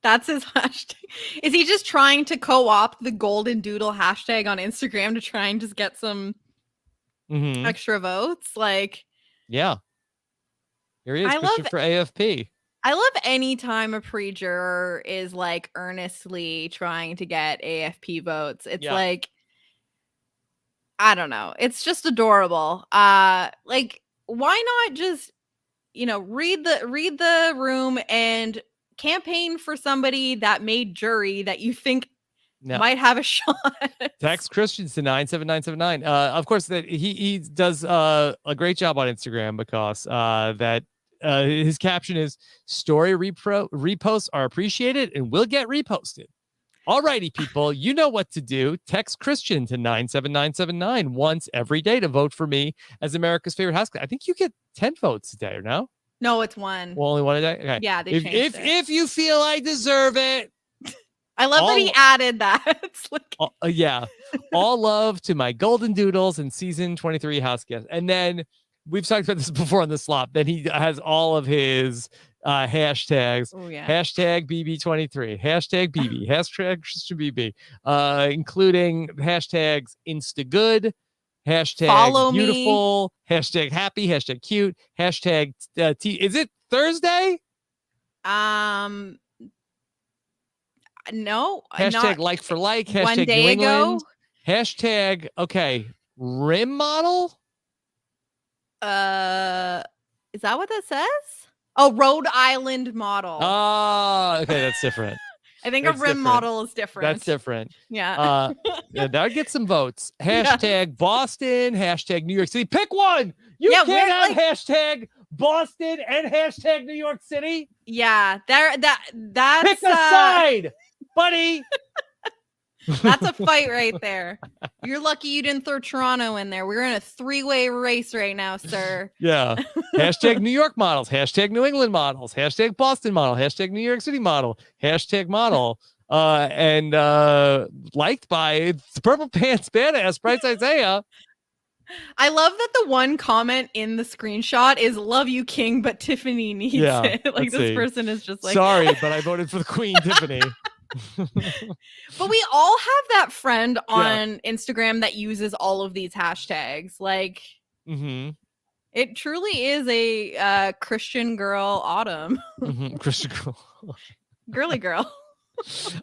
That's his hashtag. Is he just trying to co-opt the Golden Doodle hashtag on Instagram to try and just get some extra votes? Like, yeah. Here he is, Christian for AFP. I love any time a pre-juror is like earnestly trying to get AFP votes. It's like, I don't know. It's just adorable. Like, why not just, read the room and campaign for somebody that made jury that you think might have a shot. Text Christians to 97979. Of course, that he does a great job on Instagram because his caption is story reposts are appreciated and will get reposted. Alrighty, people, you know what to do. Text Christian to 97979 once every day to vote for me as America's favorite house guest. I think you get 10 votes a day, or no? No, it's one. Well, only one a day? Okay. Yeah, they changed it. If you feel I deserve it. I love that he added that. It's like... yeah. All love to my Golden Doodles and season 23 house guests. And then we've talked about this before on the Slop. Then he has all of his hashtags. Oh, yeah. Hashtag BB23. Hashtag BB. Hashtag Christian BB. Including hashtags Instagood. Hashtag Follow beautiful. Me. Hashtag happy. Hashtag cute. Hashtag is it Thursday? No. Hashtag like for like. Hashtag one day New England. ago. Hashtag rim model. Is that what that says? Oh, Rhode Island model. Oh, okay, that's different. I think a rim model is different. That's different. Yeah. That would get some votes. Hashtag Boston. Hashtag New York City. Pick one. You can't have hashtag Boston and hashtag New York City. Yeah, that's pick a side, buddy. That's a fight right there. You're lucky you didn't throw Toronto in there. We're in a 3-way race right now, sir. Yeah. Hashtag New York models. Hashtag New England models. Hashtag Boston model. Hashtag New York City model. Hashtag model. And liked by the Purple Pants Badass, Bryce Isaiah. I love that the one comment in the screenshot is "Love you, King, but Tiffany needs it." Like this person is just like, sorry, but I voted for the Queen, Tiffany. But we all have that friend on Instagram that uses all of these hashtags. Like, it truly is a Christian girl autumn. Christian girl, girly girl.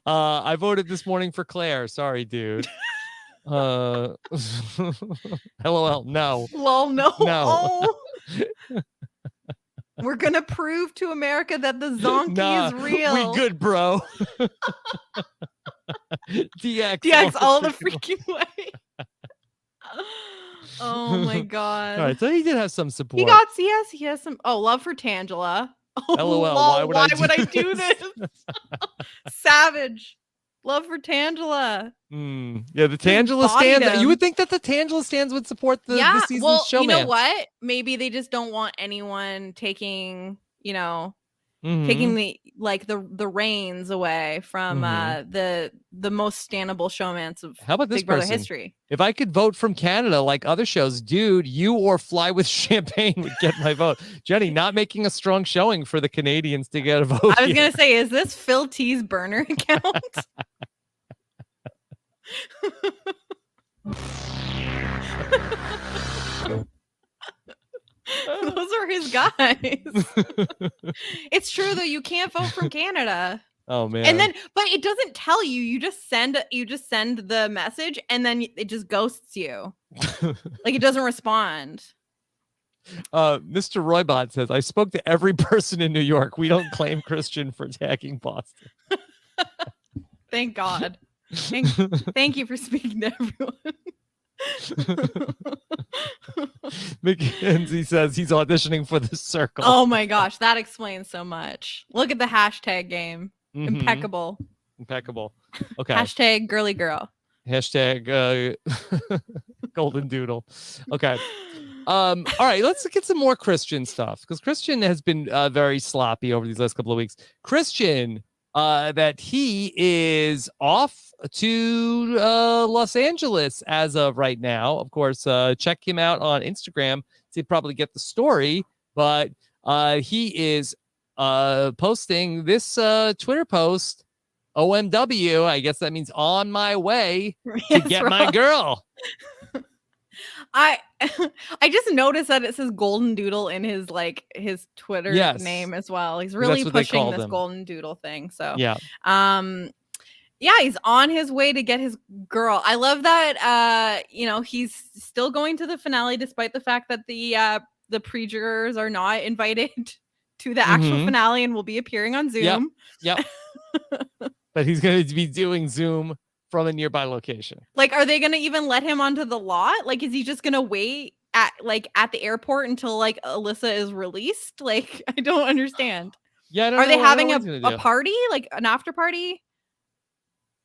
I voted this morning for Claire. Sorry, dude. LOL. No. Lol. No. No. Oh. We're gonna prove to America that the zonkey is real. We good, bro. DX all the freaking way. Oh my god. All right, so he did have some support. He has some. Oh, love for Tangela. Oh, LOL. Why would I do this? Savage. Love for Tangela. Yeah, the Tangela stands. You would think that the Tangela stands would support the season's showman. You know what? Maybe they just don't want anyone taking, taking the reins away from the most standable showmans of How about this Big Brother person? history. If I could vote from Canada like other shows, dude, you or Fly with Champagne would get my vote. Jenny, not making a strong showing for the Canadians to get a vote. I was gonna say, is this Phil T's burner account? Those are his guys. It's true though, you can't vote from Canada. Oh man. And then but it doesn't tell you. You just send the message and then it just ghosts you. Like it doesn't respond. Mr. Roybot says, I spoke to every person in New York. We don't claim Christian for attacking Boston. Thank God. Thank you for speaking to everyone. Mackenzie says he's auditioning for the Circle. Oh my gosh, that explains so much. Look at the hashtag game. Impeccable. Okay. Hashtag girly girl. Hashtag golden doodle. Okay. All right, let's get some more Christian stuff because Christian has been very sloppy over these last couple of weeks. Christian, that he is off to Los Angeles as of right now. Of course, check him out on Instagram to probably get the story, but he is posting this Twitter post, OMW. I guess that means on my way to get my girl. I just noticed that it says Golden Doodle in his Twitter name as well. He's really pushing this Golden Doodle thing. So yeah, he's on his way to get his girl. I love that. He's still going to the finale despite the fact that the pre-jurors are not invited to the actual finale and will be appearing on Zoom. Yep. But he's going to be doing Zoom from a nearby location. Like, are they going to even let him onto the lot? Like, is he just going to wait at the airport until Alyssa is released? Like, I don't understand. Yeah, I don't know. Are they having a party, like an after party?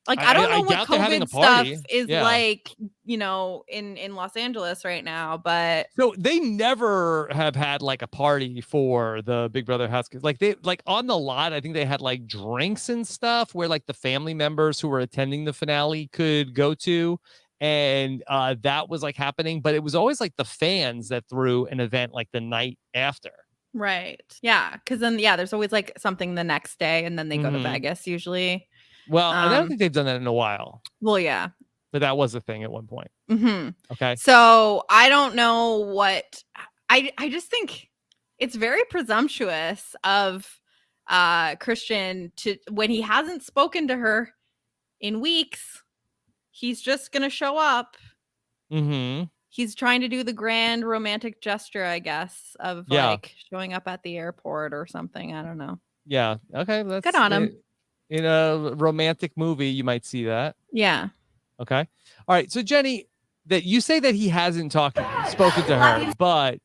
Like, I don't know what COVID stuff is like, in Los Angeles right now, but so they never have had like a party for the Big Brother house. Like they on the lot, I think they had like drinks and stuff where like the family members who were attending the finale could go to. And that was like happening, but it was always like the fans that threw an event like the night after. Right. Yeah. Cause then, there's always like something the next day and then they go to Vegas usually. Well, I don't think they've done that in a while. Well, yeah. But that was a thing at one point. Okay. So I don't know what I just think it's very presumptuous of Christian to, when he hasn't spoken to her in weeks, he's just gonna show up. He's trying to do the grand romantic gesture, I guess, of like showing up at the airport or something. I don't know. Yeah. Okay. That's good on him. In a romantic movie, you might see that. Yeah. Okay. All right. So Jenny, that you say that he hasn't spoken to her, but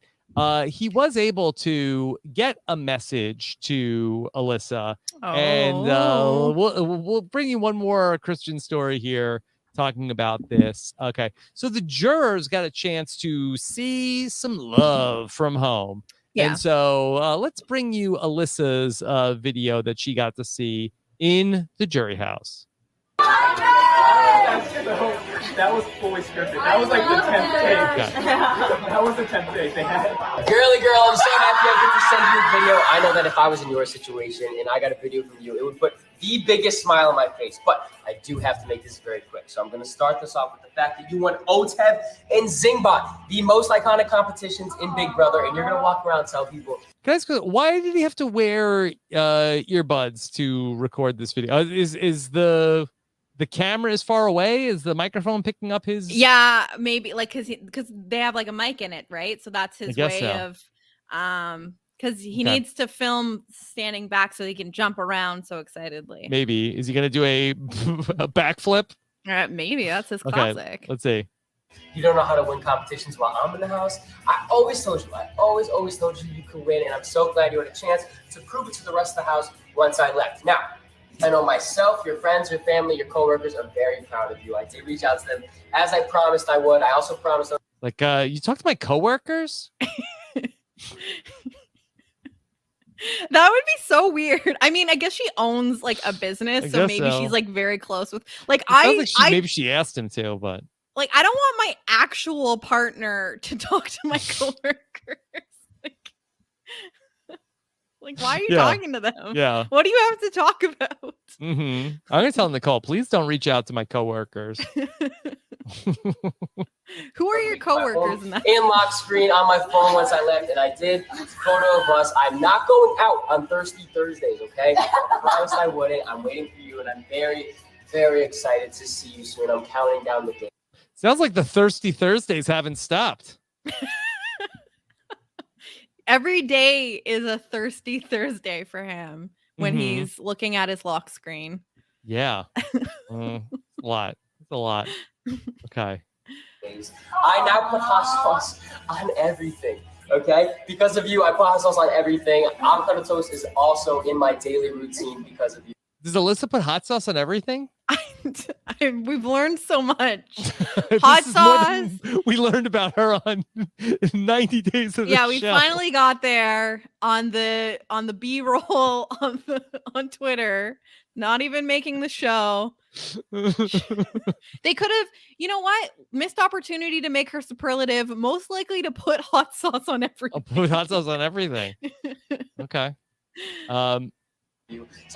he was able to get a message to Alyssa, and we'll bring you one more Christian story here talking about this. Okay. So the jurors got a chance to see some love from home. Yeah. And so let's bring you Alyssa's video that she got to see in the jury house. That was fully scripted. That was like the 10th take. That was the 10th take they had. Girly girl, I'm so happy I get to send you a video. I know that if I was in your situation and I got a video from you, it would put the biggest smile on my face. But I do have to make this very quick. So I'm going to start this off with the fact that you won OTEV and Zingbot, the most iconic competitions in Big Brother. And you're going to walk around and tell people. Can I ask, why did he have to wear earbuds to record this video? Is the camera is far away? Is the microphone picking up his? Yeah, maybe like because they have like a mic in it, right? So that's his way of because he needs to film standing back so he can jump around so excitedly. Maybe is he gonna do a backflip? Maybe that's his classic. Let's see. You don't know how to win competitions while I'm in the house. I always told you. I always told you could win, and I'm so glad you had a chance to prove it to the rest of the house once I left. Now. I know myself, your friends, your family, your coworkers are very proud of you. I did reach out to them as I promised I would. I also promised them. Like, you talked to my coworkers? That would be so weird. I mean, I guess she owns like a business, I so guess maybe she's so. like very close with like It sounds like maybe she asked him to, but like I don't want my actual partner to talk to my coworkers. Like, why are you Yeah. talking to them? Yeah. What do you have to talk about? I'm gonna tell him to call. Please don't reach out to my coworkers. Who are your coworkers in that? In lock screen on my phone once I left, and I did photo of us. I'm not going out on Thirsty Thursdays, okay? I promised I wouldn't. I'm waiting for you, and I'm very, very excited to see you soon. I'm counting down the days. Sounds like the Thirsty Thursdays haven't stopped. Every day is a Thirsty Thursday for him when Mhm. he's looking at his lock screen. Yeah. A lot. It's a lot. Okay. I now put hot sauce on everything, okay? Because of you, I put hot sauce on everything. Avocado toast is also in my daily routine because of you. Does Alyssa put hot sauce on everything? We've learned so much. This Hot is more than sauce. we learned about her on 90 Days of the Yeah, we Show. finally got there on the B-roll on Twitter. Not even making the show. They could have, you know what? Missed opportunity to make her superlative. Most likely to put hot sauce on everything. I'll put hot sauce on everything. Okay. So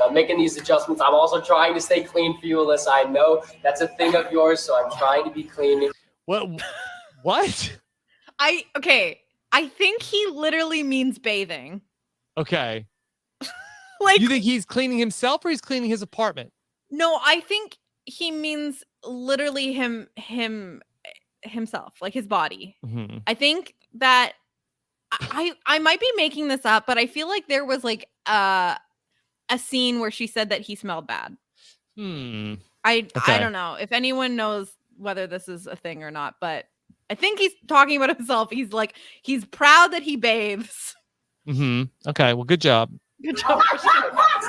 I'm making these adjustments. I'm also trying to stay clean for you, Alyssa. I know that's a thing of yours, so I'm trying to be clean. What? Okay. I think he literally means bathing. Okay. Like, you think he's cleaning himself or he's cleaning his apartment? No, I think he means literally himself, like his body. Mm-hmm. I think that I might be making this up, but I feel like there was like a scene where she said that he smelled bad. I don't know if anyone knows whether this is a thing or not, but I think he's talking about himself. He's like, he's proud that he bathes. Okay, well, good job. Good job.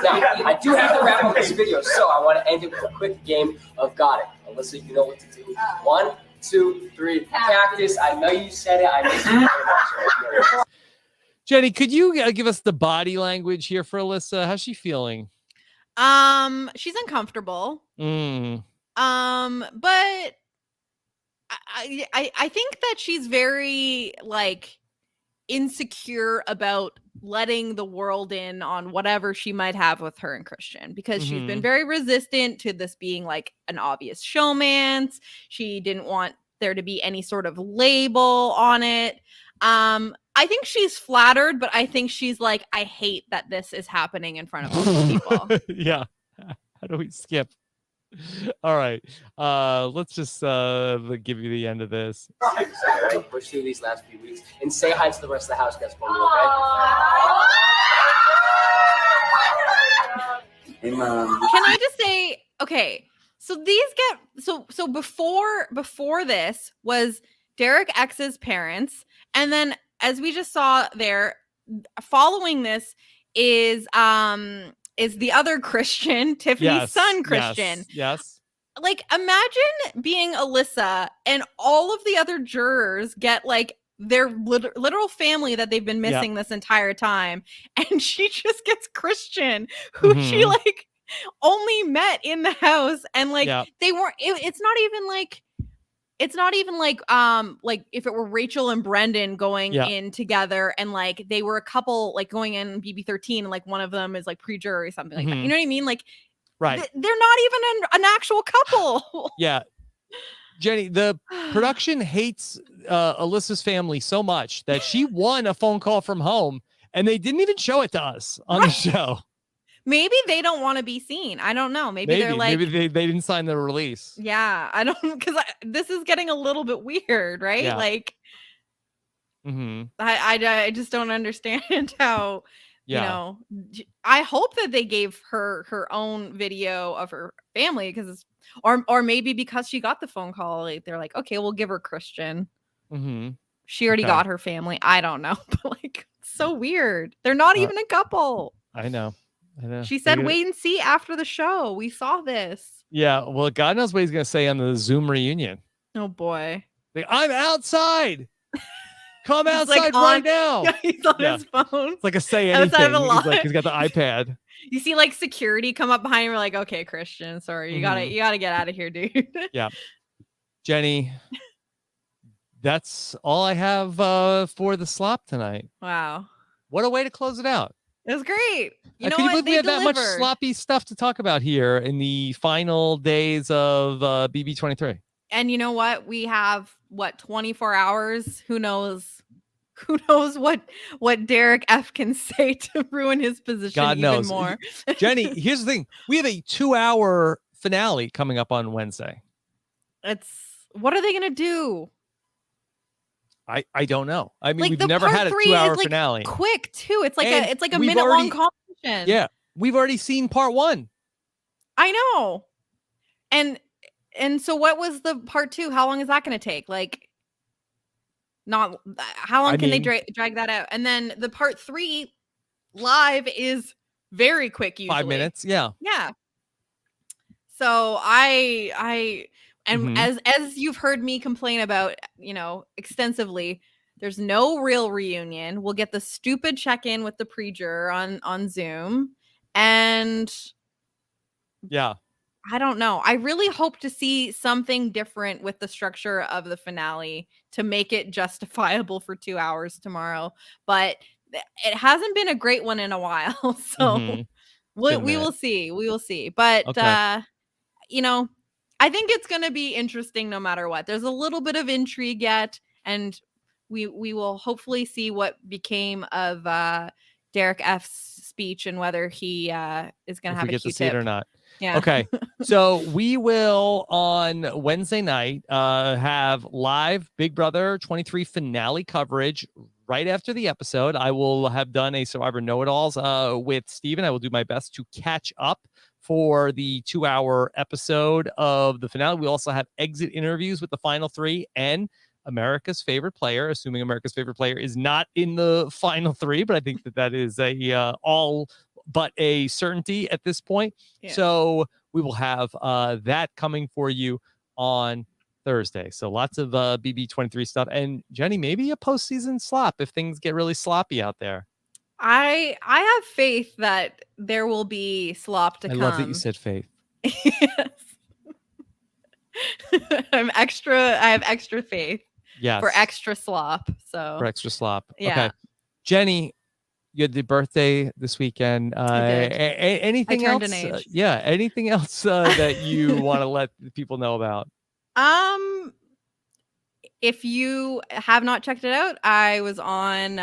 Now, I do have to wrap up this video, so I want to end it with a quick game of Got It. Alyssa, you know what to do. 1, 2, 3, cactus. I know you said it. I miss you very much. Jenny, could you give us the body language here for Alyssa? How's she feeling? She's uncomfortable. Mm. But I think that she's very like insecure about letting the world in on whatever she might have with her and Christian, because she's been very resistant to this being like an obvious showmance. She didn't want there to be any sort of label on it. I think she's flattered, but I think she's like, I hate that this is happening in front of all these people. Yeah. How do we skip? All right. Let's just give you the end of this. Push through these last few weeks and say hi to the rest of the house guests for me, okay? Can I just say, okay, so these so before this was Derek X's parents, and then as we just saw there, following this is the other Christian, Tiffany's son Christian. Yes. Like, imagine being Alyssa and all of the other jurors get like their literal family that they've been missing this entire time, and she just gets Christian, who she like only met in the house, and like they weren't. It's not even like if it were Rachel and Brendan going in together, and like they were a couple like going in BB13, and like one of them is like pre-juror or something like that. You know what I mean? Like, right. They're not even an actual couple. Yeah. Jenny, the production hates Alyssa's family so much that she won a phone call from home, and they didn't even show it to us on the show. Maybe they don't want to be seen. I don't know. Maybe they're like, maybe they didn't sign the release. Yeah, I don't, because this is getting a little bit weird, right? Yeah. Like, I just don't understand how. You know, I hope that they gave her own video of her family, because or maybe because she got the phone call, like, they're like, okay, we'll give her Christian. She already got her family. I don't know, but like, it's so weird. They're not even a couple. I know. She said, wait and see after the show. We saw this. Yeah. Well, God knows what he's going to say on the Zoom reunion. Oh, boy. Like, I'm outside. Come He's, outside like, right now. Yeah, he's on Yeah. his phone. It's like a say Outside anything. of the lot. He's got the iPad. You see like security come up behind him. We're like, okay, Christian, sorry, you gotta get out of here, dude. Yeah. Jenny, that's all I have for the slop tonight. Wow. What a way to close it out. It was great. You know Can you what? believe we They had that much delivered. sloppy stuff to talk about here in the final days of BB23? And you know what? We have 24 hours. Who knows? Who knows what Derek F can say to ruin his position God even knows. more. Jenny, here's the thing. We have a 2-hour finale coming up on Wednesday. What are they gonna do? I don't know. I mean, Like, we've the never part had a 3 2-hour is, like, finale. quick too. It's like And a we've minute long already- conversation. Yeah, we've already seen part 1. I know. And so what was the part 2? How long is that going to take? Like, not how long can they drag that out? And then the part 3 live is very quick usually. 5 minutes. Yeah. Yeah. So I Mhm. as you've heard me complain about, extensively, there's no real reunion. We'll get the stupid check-in with the pre-juror on Zoom. And Yeah. I don't know. I really hope to see something different with the structure of the finale to make it justifiable for 2 hours tomorrow. But it hasn't been a great one in a while. So Mhm. we Been a minute. will see. We will see. But Okay. I think it's going to be interesting no matter what. There's a little bit of intrigue yet, and we will hopefully see what became of Derek F's speech and whether he is going to If have we a get to Q-tip. see it or not. Yeah. Okay. So we will on Wednesday night have live Big Brother 23 finale coverage right after the episode. I will have done a Survivor Know-It-Alls with Steven. I will do my best to catch up for the 2-hour episode of the finale. We also have exit interviews with the final 3 and America's favorite player, assuming America's favorite player is not in the final 3, but I think that is a all but a certainty at this point. Yeah. So we will have that coming for you on Thursday. So lots of BB23 stuff. And Jenny, maybe a postseason slop if things get really sloppy out there. I have faith that there will be slop to I come. love that you said faith. Yes. I have extra faith Yes. for extra slop. So For extra slop. Yeah. Okay. Jenny, you had the birthday this weekend. I did. Anything I turned else? an age. Anything else that you want to let people know about? If you have not checked it out, I was on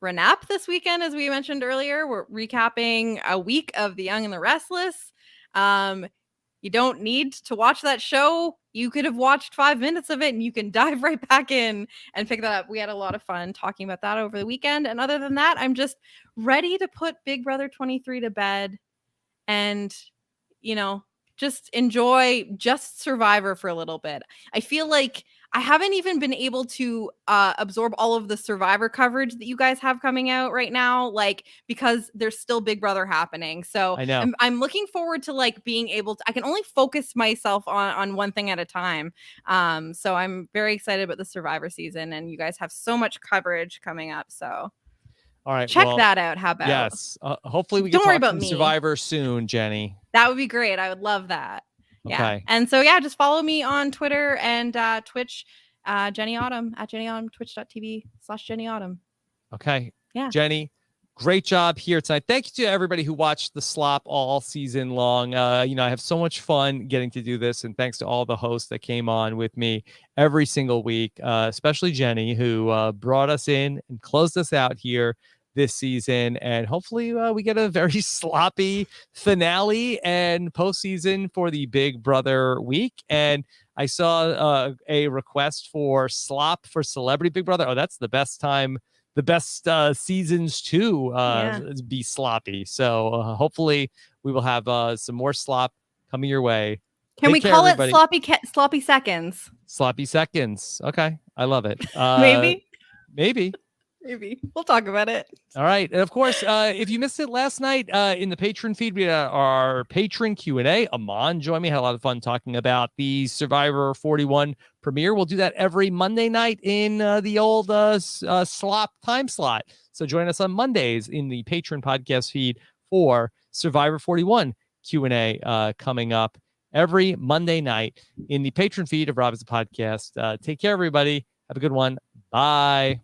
Renap this weekend, as we mentioned earlier. We're recapping a week of The Young and the Restless. You don't need to watch that show. You could have watched 5 minutes of it and you can dive right back in and pick that up. We had a lot of fun talking about that over the weekend. And other than that, I'm just ready to put Big Brother 23 to bed and, just enjoy just Survivor for a little bit. I feel like I haven't even been able to absorb all of the Survivor coverage that you guys have coming out right now, because there's still Big Brother happening. So I know. I'm looking forward to being able to. I can only focus myself on one thing at a time. So I'm very excited about the Survivor season, and you guys have so much coverage coming up. So All right. check that out. How about? Yes. Hopefully we Don't can worry talk about some me. Survivor soon, Jenny. That would be great. I would love that. Yeah. Okay. And so, just follow me on Twitter and Twitch, Jenny Autumn, at Jenny Autumn, twitch.tv/Jenny Autumn. Okay. Yeah. Jenny, great job here tonight. Thank you to everybody who watched the slop all season long. I have so much fun getting to do this, and thanks to all the hosts that came on with me every single week, especially Jenny, who brought us in and closed us out here this season. And hopefully we get a very sloppy finale and postseason for the Big Brother week. And I saw a request for slop for Celebrity Big Brother. Oh, that's the best time, the best seasons to be sloppy. So hopefully we will have some more slop coming your way. Can Take we care, call everybody. it sloppy seconds? Sloppy seconds? Okay, I love it. Maybe. Maybe. Maybe we'll talk about it. All right. And of course, if you missed it last night in the patron feed, we had our patron Q&A. Amon joined me, had a lot of fun talking about the Survivor 41 premiere. We'll do that every Monday night in the old Slop time slot. So join us on Mondays in the patron podcast feed for Survivor 41 Q&A coming up every Monday night in the patron feed of Rob Is a Podcast. Take care, everybody. Have a good one. Bye.